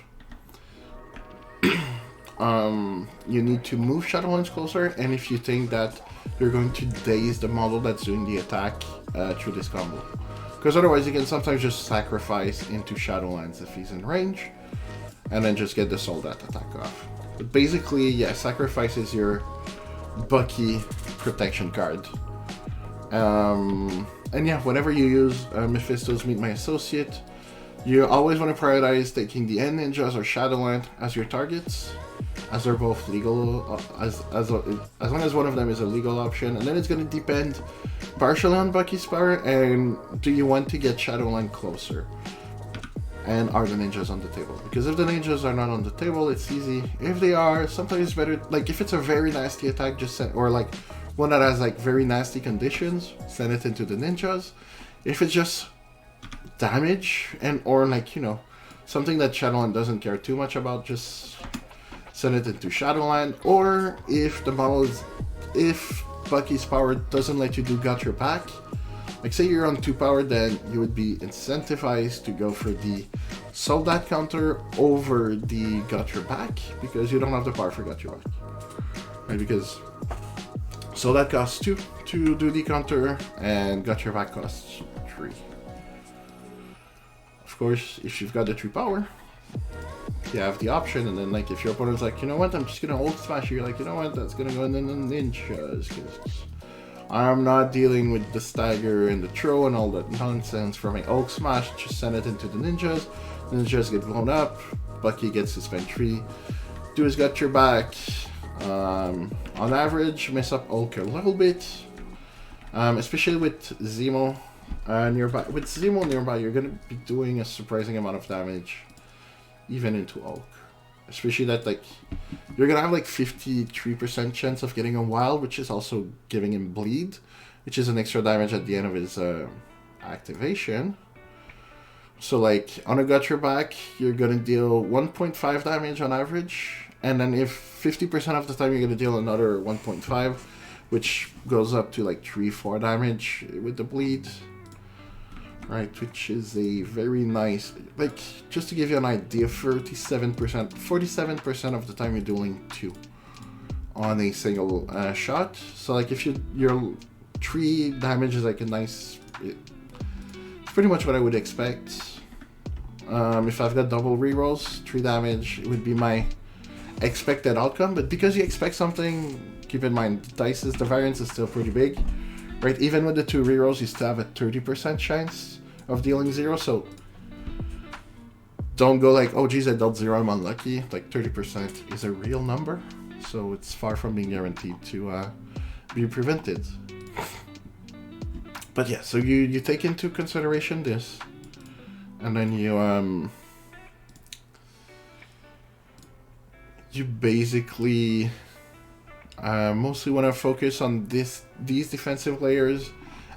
you need to move Shadowlands closer, and if you think that you're going to daze the model that's doing the attack through this combo. Because otherwise you can sometimes just sacrifice into Shadowlands if he's in range, and then just get the Soldat attack off. But basically, yeah, sacrifice is your Bucky protection card. And yeah, whenever you use Mephisto's Meet My Associate, you always want to prioritize taking the End Ninjas or Shadowland as your targets, as they're both legal, as long as one of them is a legal option. And then it's going to depend partially on Bucky's power, and do you want to get Shadowland closer? And are the ninjas on the table? Because if the ninjas are not on the table, it's easy. If they are, sometimes it's better, like if it's a very nasty attack, just send, or like one that has like very nasty conditions, send it into the ninjas. If it's just damage and or like, you know, something that Shadowland doesn't care too much about, just send it into Shadowland. Or if the model is, if Bucky's power doesn't let you do Got Your Back, like say you're on 2 power, then you would be incentivized to go for the Soldat counter over the Got Your Back, because you don't have the power for Got Your Back. Right, because Soldat costs 2 to do the counter, and Got Your Back costs 3. Of course, if you've got the 3 power, you have the option, and then like if your opponent's like, you know what, I'm just gonna ult smash you, you're like, you know what, that's gonna go in the ninjas, because I'm not dealing with the stagger and the throw and all that nonsense from my Hulk smash. Just send it into the ninjas. The ninjas get blown up. Bucky gets his spend 3. Do his Got Your Back. On average, mess up Hulk a little bit. Especially with Zemo. nearby. With Zemo nearby, you're gonna be doing a surprising amount of damage, even into Hulk. Especially that, like, you're gonna have like 53% chance of getting a wild, which is also giving him bleed, which is an extra damage at the end of his activation. So like on a got your back, you're gonna deal 1.5 damage on average, and then if 50% of the time you're gonna deal another 1.5, which goes up to like 3-4 damage with the bleed. Right, which is a very nice, like, just to give you an idea, 47% of the time you're dueling 2 on a single shot. So like if your 3 damage is like a nice, it's pretty much what I would expect. If I've got double rerolls, 3 damage, it would be my expected outcome. But because you expect something, keep in mind, the variance is still pretty big. Right, even with the 2 rerolls, you still have a 30% chance of dealing 0, so don't go like, oh geez, I dealt 0, I'm unlucky. Like 30% is a real number, so it's far from being guaranteed to be prevented. But yeah, so you take into consideration this, and then you basically mostly want to focus on these defensive layers,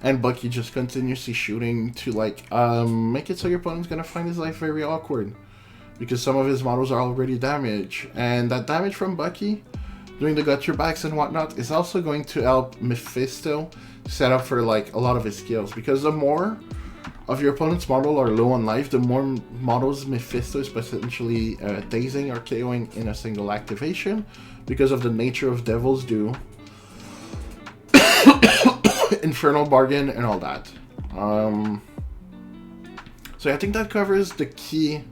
and Bucky just continuously shooting to like make it so your opponent's gonna find his life very awkward, because some of his models are already damaged, and that damage from Bucky doing the got your backs and whatnot is also going to help Mephisto set up for like a lot of his skills, because the more of your opponent's model are low on life, the more models Mephisto is potentially dazing or KOing in a single activation, because of the nature of Devil's Due, Infernal Bargain, and all that. So I think that covers the key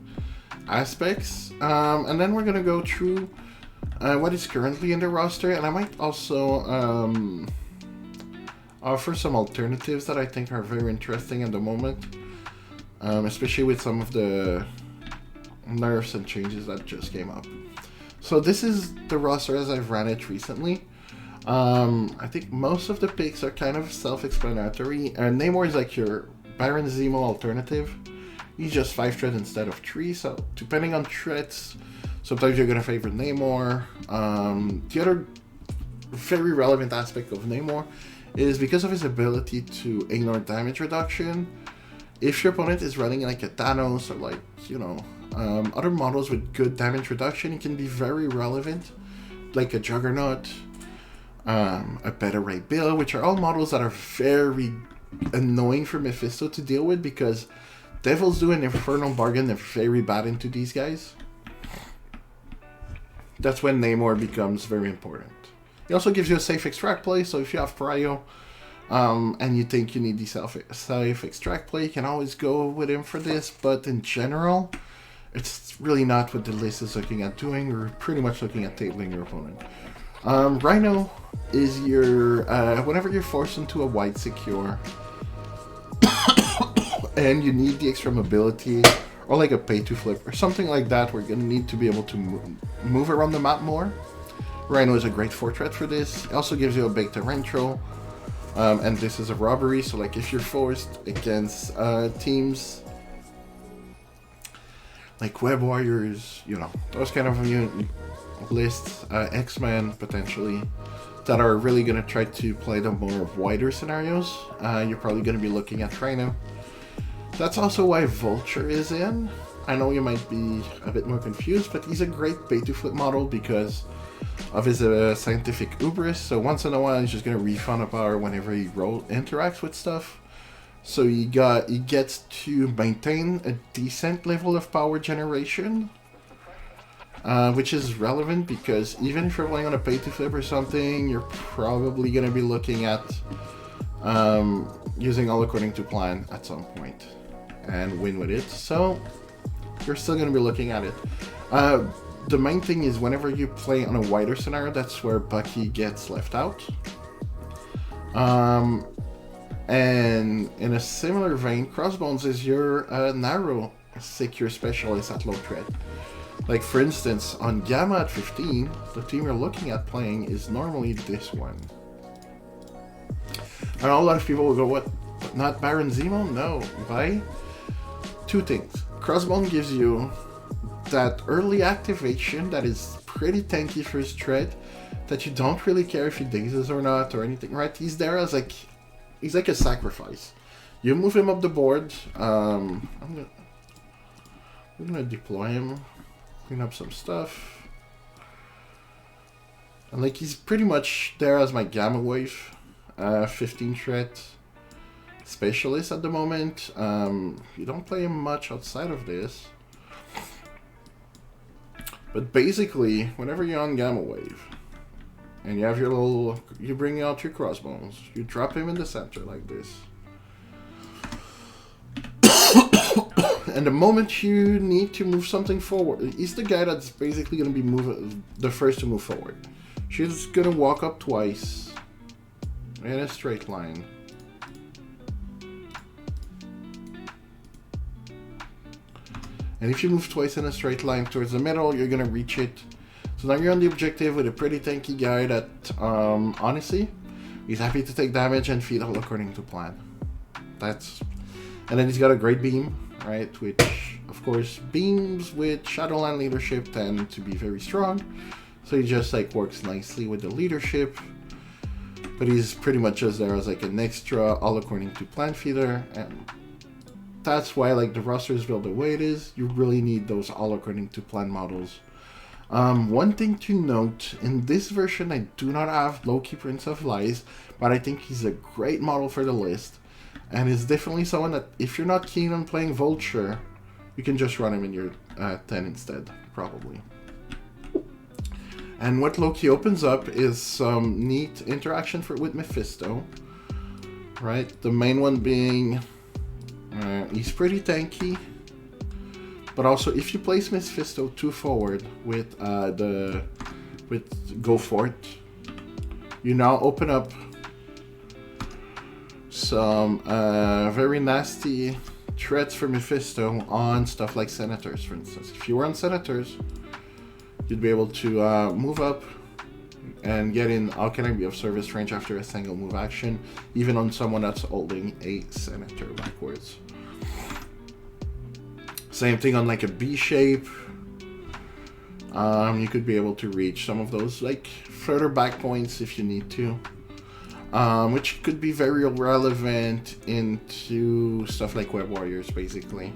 aspects, and then we're gonna go through what is currently in the roster, and I might also offer some alternatives that I think are very interesting at the moment, especially with some of the nerfs and changes that just came up. So this is the roster as I've ran it recently. I think most of the picks are kind of self-explanatory. Namor is like your Baron Zemo alternative. He's just 5 threat instead of 3, so depending on threats, sometimes you're going to favor Namor. The other very relevant aspect of Namor is because of his ability to ignore damage reduction. If your opponent is running like a Thanos or like, you know, other models with good damage reduction, it can be very relevant, like a Juggernaut, a Beta Ray Bill, which are all models that are very annoying for Mephisto to deal with, because Devil's Due and Infernal Bargain are very bad into these guys. That's when Namor becomes very important. He also gives you a safe extract play, so if you have Prio and you think you need the safe extract play, you can always go with him for this, but in general, it's really not what the list is looking at doing. We're pretty much looking at tabling your opponent. Rhino is your, whenever you're forced into a wide secure and you need the extra mobility, or like a pay to flip or something like that, we're going to need to be able to move around the map more. Rhino is a great 4 threat for this. It also gives you a big torrential, and this is a robbery, so like if you're forced against teams like Web Warriors, you know, those kind of lists, X-Men potentially, that are really going to try to play the more wider scenarios, you're probably going to be looking at Rhino. That's also why Vulture is in. I know you might be a bit more confused, but he's a great pay-to-flip model because of his scientific hubris. So once in a while, he's just going to refund a power whenever he interacts with stuff. So he gets to maintain a decent level of power generation, which is relevant because even if you're playing on a pay-to-flip or something, you're probably going to be looking at using all according to plan at some point and win with it. So you're still going to be looking at it. The main thing is whenever you play on a wider scenario, that's where Bucky gets left out. And in a similar vein, Crossbones is your narrow secure specialist at low threat. Like for instance, on Gamma at 15, the team you're looking at playing is normally this one. And a lot of people will go, what Not Baron Zemo? No. Why? Two things. Crossbone gives you that early activation that is pretty tanky for his threat, that you don't really care if he dazes or not or anything, right? He's there as like, he's like a sacrifice. You move him up the board. We're gonna deploy him, clean up some stuff. And like, he's pretty much there as my Gamma Wave, 15 threat specialist at the moment. You don't play him much outside of this. But basically, whenever you're on Gamma Wave, and you have your little, you bring out your crossbones, you drop him in the center like this. And the moment you need to move something forward, he's the guy that's basically going to be the first to move forward. She's going to walk up twice in a straight line. And if you move twice in a straight line towards the middle, you're going to reach it. So now you're on the objective with a pretty tanky guy that, honestly, he's happy to take damage and feed all according to plan. And then he's got a great beam, right? Which, of course, beams with Shadowland leadership tend to be very strong. So he just like works nicely with the leadership. But he's pretty much just there as like an extra all according to plan feeder. And that's why like the roster is built the way it is. You really need those all according to plan models. One thing to note, in this version I do not have Loki Prince of Lies, but I think he's a great model for the list. And is definitely someone that, if you're not keen on playing Vulture, you can just run him in your 10 instead, probably. And what Loki opens up is some neat interaction with Mephisto. Right? The main one being, he's pretty tanky. But also, if you place Mephisto 2 forward with Go Fort, you now open up some very nasty threats for Mephisto on stuff like Senators, for instance. If you were on Senators, you'd be able to move up and get in how can I be of service range after a single move action, even on someone that's holding a Senator backwards. Same thing on like a B shape. You could be able to reach some of those like further back points if you need to. Which could be very relevant into stuff like Web Warriors, basically.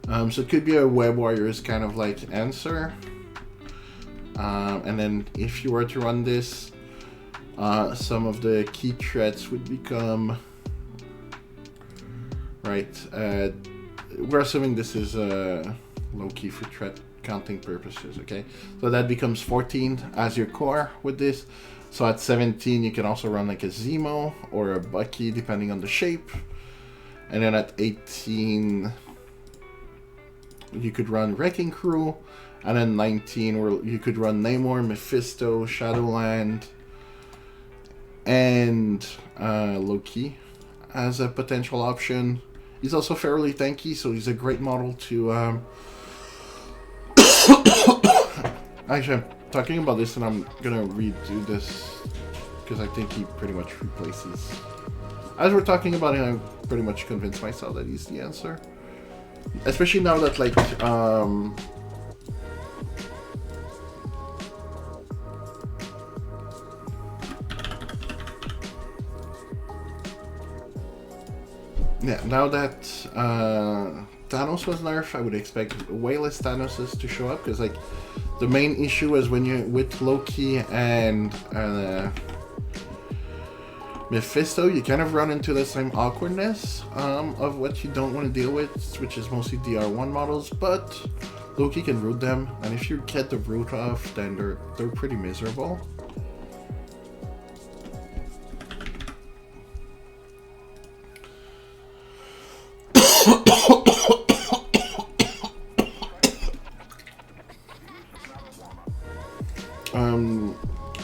So it could be a Web Warriors kind of like answer. And then if you were to run this, some of the key threats would become, right, we're assuming this is low-key for threat counting purposes, okay? So that becomes 14 as your core with this. So at 17, you can also run like a Zemo or a Bucky, depending on the shape. And then at 18, you could run Wrecking Crew. And then 19, where you could run Namor, Mephisto, Shadowland, and Loki as a potential option. He's also fairly tanky, so he's a great model to... Actually, I'm talking about this and I'm gonna redo this because I think he pretty much replaces... As we're talking about it, I'm pretty much convinced myself that he's the answer. Especially now that, like, yeah, now that Thanos was nerfed, I would expect way less Thanoses to show up, because like the main issue is when you with Loki and Mephisto, you kind of run into the same awkwardness of what you don't want to deal with, which is mostly DR1 models, but Loki can root them, and if you get the root off, then they're pretty miserable.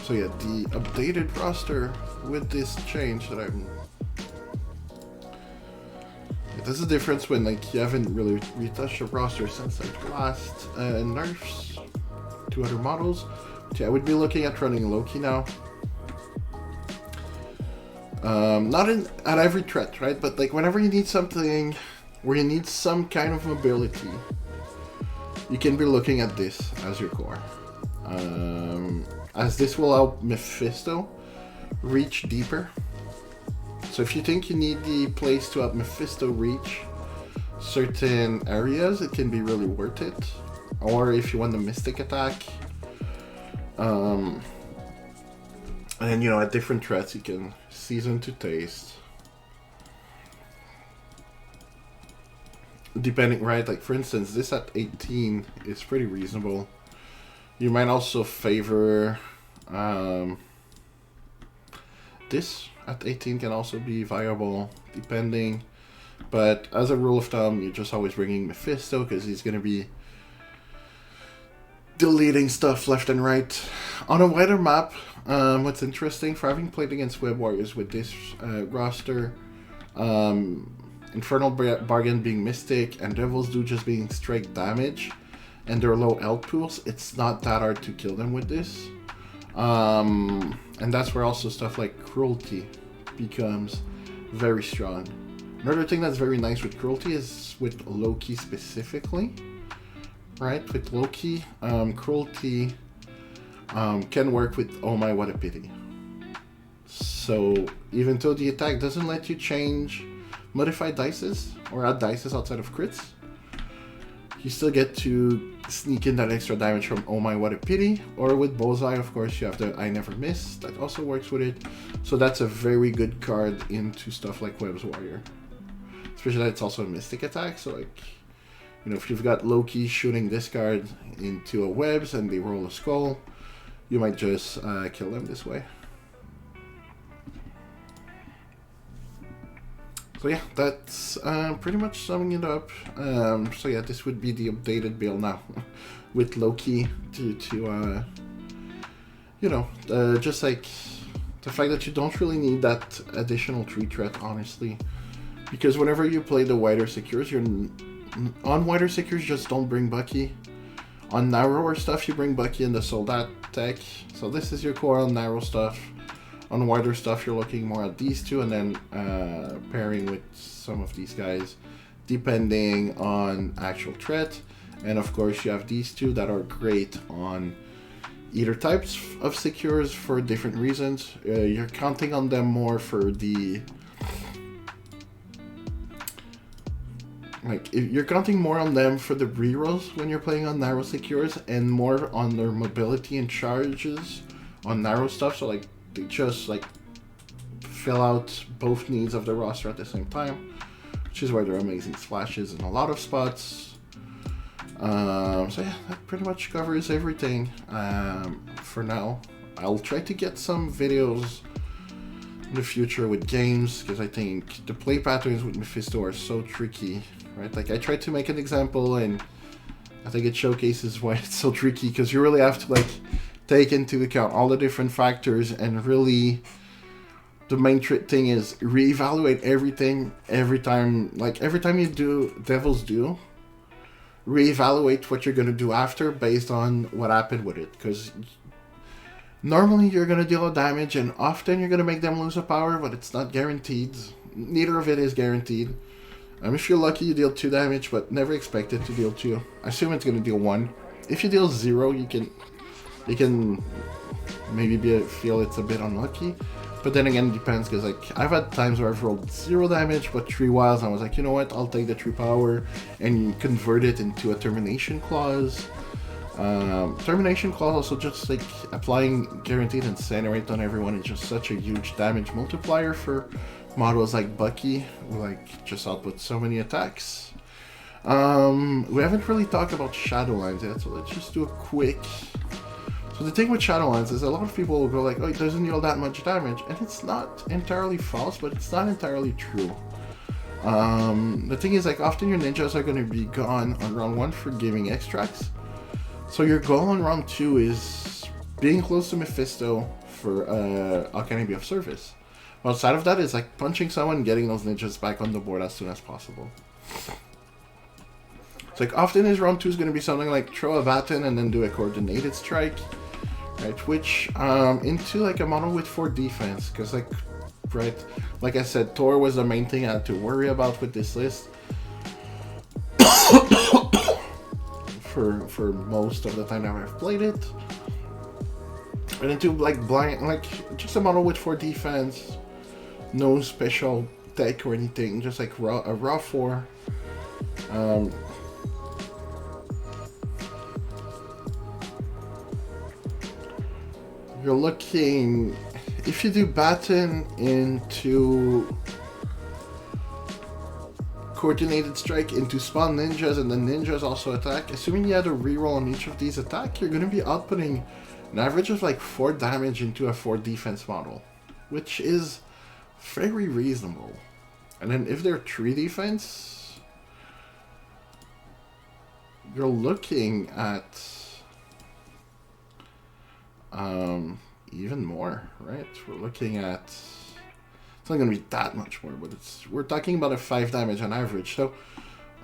So yeah, the updated roster with this change that there's a difference when like you haven't really retouched your roster since like last nerfs to other models. So yeah, I would be looking at running Loki now. Not at every threat, right? But like whenever you need something where you need some kind of mobility, you can be looking at this as your core. As this will help Mephisto reach deeper. So if you think you need the place to help Mephisto reach certain areas, it can be really worth it. Or if you want the Mystic attack, and you know, at different threats you can season to taste. Depending, right? Like for instance, this at 18 is pretty reasonable. You might also favor this at 18 can also be viable, depending. But as a rule of thumb, you're just always bringing Mephisto because he's going to be deleting stuff left and right. On a wider map, what's interesting, for having played against Web Warriors with this roster, Infernal Bargain being Mystic and Devil's Due just being straight damage, and their low health pools, it's not that hard to kill them with this. And that's where also stuff like Cruelty becomes very strong. Another thing that's very nice with Cruelty is with Loki specifically. Right, with Loki, Cruelty can work with Oh My What a Pity. So even though the attack doesn't let you change modify dices or add dices outside of crits, you still get to sneak in that extra damage from Oh My What a Pity. Or with Bullseye, of course, you have the I Never Miss, that also works with it. So that's a very good card into stuff like Web's Warrior. Especially that it's also a Mystic attack, so like, you know, if you've got Loki shooting this card into a webs and they roll a skull, you might just kill them this way. So yeah, that's pretty much summing it up. So yeah, this would be the updated build now with Loki to you know, just like the fact that you don't really need that additional 3 threat, honestly, because whenever you play the wider secures, you're on wider secures, just don't bring Bucky. On narrower stuff, you bring Bucky and the Soldat tech. So this is your core on narrow stuff. On wider stuff, you're looking more at these two and then pairing with some of these guys, depending on actual threat. And of course, you have these two that are great on either types of secures for different reasons. You're counting on them more for the... Like, you're counting more on them for the rerolls when you're playing on narrow secures, and more on their mobility and charges on narrow stuff. So like, they just like fill out both needs of the roster at the same time, which is why they're amazing splashes in a lot of spots. So yeah, that pretty much covers everything for now. I'll try to get some videos in the future with games, because I think the play patterns with Mephisto are so tricky, right? Like, I tried to make an example, and I think it showcases why it's so tricky, because you really have to like take into account all the different factors, and really the main thing is reevaluate everything every time. Like, every time you do Devil's Due, reevaluate what you're going to do after based on what happened with it, because normally you're going to deal a damage, and often you're going to make them lose a power, but it's not guaranteed. Neither of it is guaranteed. If you're lucky, you deal 2 damage, but never expect it to deal 2. Assume it's going to deal 1. If you deal 0, you can maybe feel it's a bit unlucky. But then again, it depends, because like, I've had times where I've rolled 0 damage, but 3 wilds, and I was like, you know what, I'll take the 3 power and convert it into a Termination Clause. Termination Clause also just like applying Guaranteed Incinerate on everyone is just such a huge damage multiplier for models like Bucky, who like just output so many attacks. We haven't really talked about Shadowlands yet, so let's just do a quick. So the thing with Shadowlands is a lot of people will go like, oh, it doesn't deal that much damage, and it's not entirely false, but it's not entirely true. The thing is, like, often your ninjas are going to be gone on round 1 for giving extracts. So your goal on round 2 is being close to Mephisto for How Can I Be of Service? Outside of that is like punching someone, getting those ninjas back on the board as soon as possible. It's like often his round 2 is going to be something like throw a baton and then do a coordinated strike, right? Which into like a model with 4 defense, because like right? Like I said, Thor was the main thing I had to worry about with this list. For most of the time that I've played it. And into like blind, like just a model with 4 defense, no special tech or anything, just like a raw 4. You're looking, if you do Baton into Coordinated Strike into Spawn Ninjas and the Ninjas also attack, assuming you had a reroll on each of these attacks, you're going to be outputting an average of like 4 damage into a 4 defense model, which is very reasonable. And then if they're 3 defense, you're looking at even more, right? We're looking at, it's not going to be that much more, but we're talking about a 5 damage on average. So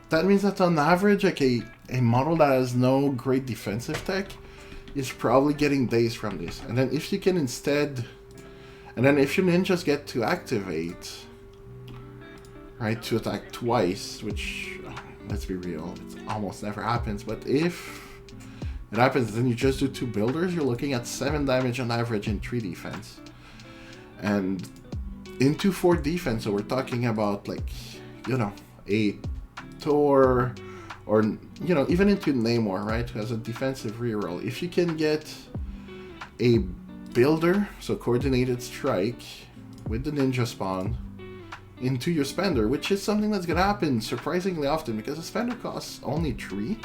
that means that on average, like a model that has no great defensive tech is probably getting days from this. And then if you can instead, and then if your ninjas get to activate, right, to attack twice, which, let's be real, it almost never happens, but if it happens, then you just do 2 builders, you're looking at 7 damage on average in 3 defense. And into 4 defense, so we're talking about like, you know, a Thor, or, you know, even into Namor, right, as a defensive reroll. If you can get a builder, so Coordinated Strike, with the Ninja Spawn, into your spender, which is something that's going to happen surprisingly often, because the spender costs only 3.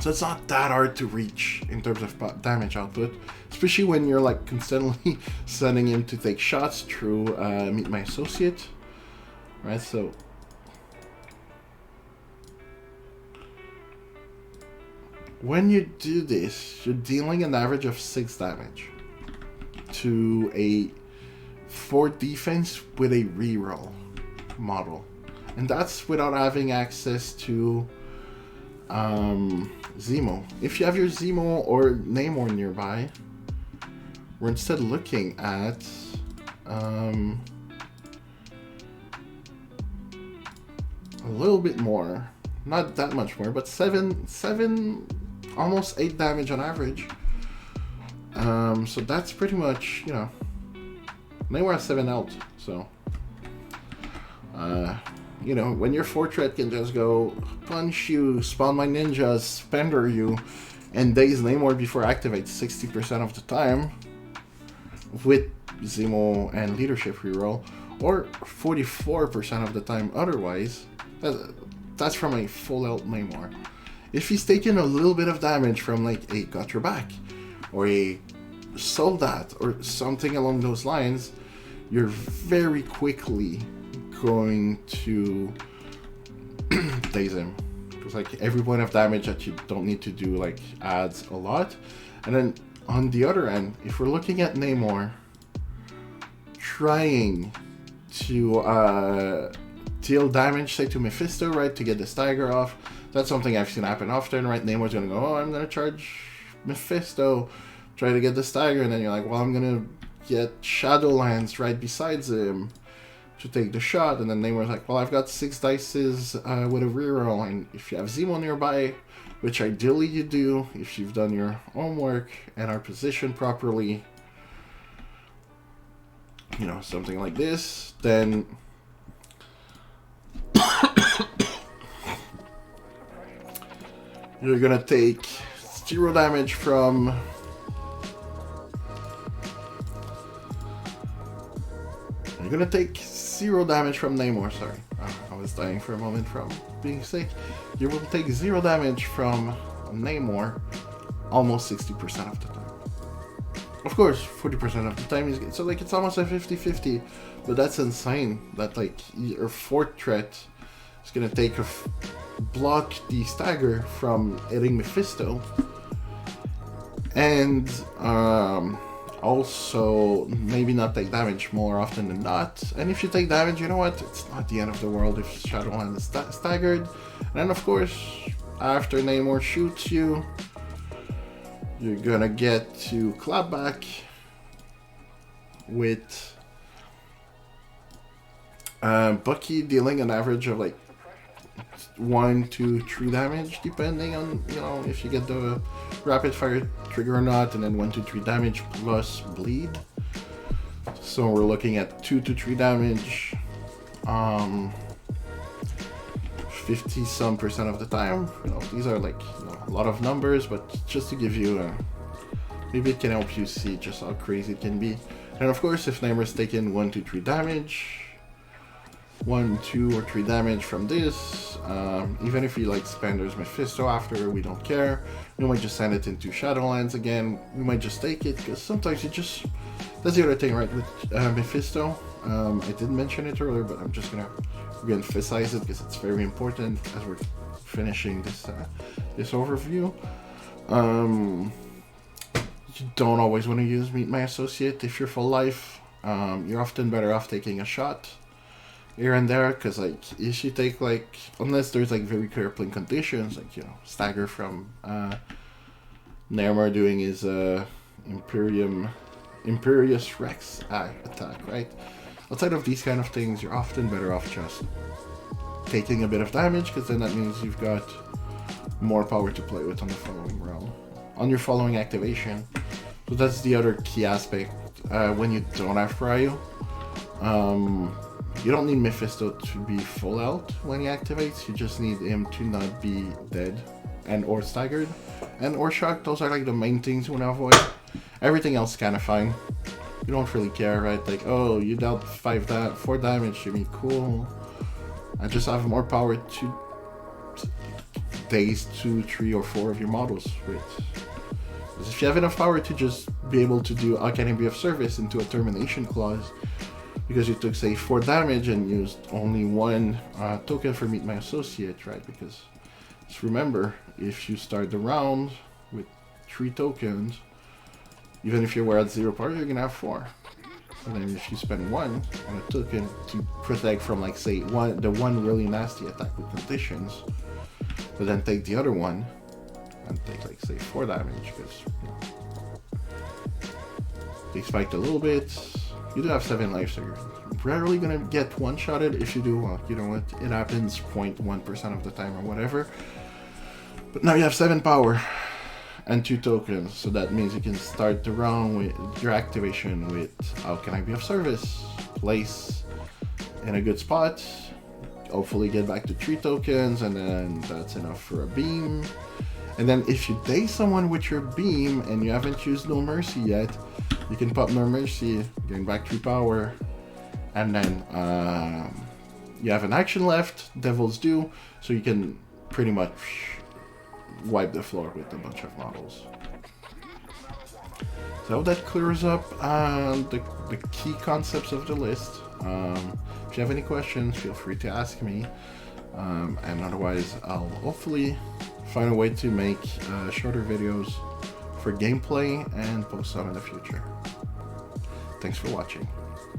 So it's not that hard to reach in terms of damage output, especially when you're like constantly sending him to take shots through Meet My Associate, right? So when you do this, you're dealing an average of 6 damage to a 4 defense with a reroll model, and that's without having access to Zemo. If you have your Zemo or Namor nearby, we're instead looking at a little bit more, not that much more, but 7, almost 8 damage on average. So that's pretty much, you know, Namor has 7 out, so you know, when your 4 threat can just go punch you, spawn my ninjas, spender you, and daze Namor before activate 60% of the time with Zemo and leadership reroll, or 44% of the time otherwise, that's from a full out Namor. If he's taking a little bit of damage from like a Got Your Back or a Soldat or something along those lines, you're very quickly going to daze him, because like every point of damage that you don't need to do like adds a lot. And then on the other end, if we're looking at Namor trying to deal damage, say to Mephisto, right, to get the stagger off, that's something I've seen happen often, right? Namor's gonna go, oh, I'm gonna charge Mephisto, try to get the stagger, and then you're like, well, I'm gonna get Shadowlands right besides him to take the shot, and then Namor's like, well, I've got 6 dices with a reroll, and if you have Zemo nearby, which ideally you do, if you've done your homework and are positioned properly, you know, something like this, then you're gonna take 0 damage from Namor, sorry. I was dying for a moment from being sick. You will take 0 damage from Namor almost 60% of the time. Of course, 40% of the time is, so like it's almost a 50-50, but that's insane that like your 4th threat is gonna take block the stagger from hitting Mephisto, and also maybe not take damage more often than not. And if you take damage, you know what, it's not the end of the world if Shadowland is staggered. And then of course, after Namor shoots you, you're gonna get to clap back with Bucky dealing an average of like 1, 2, 3 damage, depending on, you know, if you get the rapid fire trigger or not, and then 1, 2, 3 damage plus bleed. So we're looking at 2 to 3 damage 50-some% of the time. You know, these are like, you know, a lot of numbers, but just to give you maybe it can help you see just how crazy it can be. And of course, if Nightmare's taken 1, 2, 3 damage, 1, 2, or 3 damage from this, even if he like Spender's Mephisto after, we don't care. We might just send it into Shadowlands again. We might just take it, because sometimes you just... That's the other thing, right, with Mephisto. I didn't mention it earlier, but I'm just gonna re-emphasize it because it's very important as we're finishing this this overview. You don't always want to use Meet My Associate if you're full life. You're often better off taking a shot here and there, because like if you take like, unless there's like very crippling conditions, like, you know, stagger from Neymar doing his Imperious Rex attack, right? Outside of these kind of things, you're often better off just taking a bit of damage, because then that means you've got more power to play with on the following round, on your following activation. So that's the other key aspect when you don't have Ryu. You don't need Mephisto to be full out when he activates, you just need him to not be dead and or staggered and or shocked. Those are like the main things you want to avoid. Everything else is kind of fine. You don't really care, right? Like, oh, you dealt 4 damage to me, cool. I just have more power to daze 2, 3, or 4 of your models with. Because if you have enough power to just be able to do How Can I Be of Service into a termination clause, because you took, say, 4 damage and used only 1 token for Meet My Associate, right? Because just remember, if you start the round with 3 tokens, even if you were at 0 power, you're gonna have 4. And then if you spend 1 on a token to protect from, like, say, the one really nasty attack with conditions, but then take the other one and take, like, say, 4 damage, because, you know, they spiked a little bit. You do have 7 life, so you're rarely gonna get one-shotted. If you do, well, you know what, it happens 0.1% of the time or whatever. But now you have 7 power and 2 tokens, so that means you can start the round with your activation with How Can I Be of Service, place in a good spot, hopefully get back to 3 tokens, and then that's enough for a beam. And then if you daze someone with your beam and you haven't used No Mercy yet, you can pop No Mercy, gain back 3 power, and then you have an action left, Devil's Due, so you can pretty much wipe the floor with a bunch of models. So that clears up the key concepts of the list. If you have any questions, feel free to ask me, and otherwise I'll hopefully find a way to make shorter videos for gameplay and post some in the future. Thanks for watching.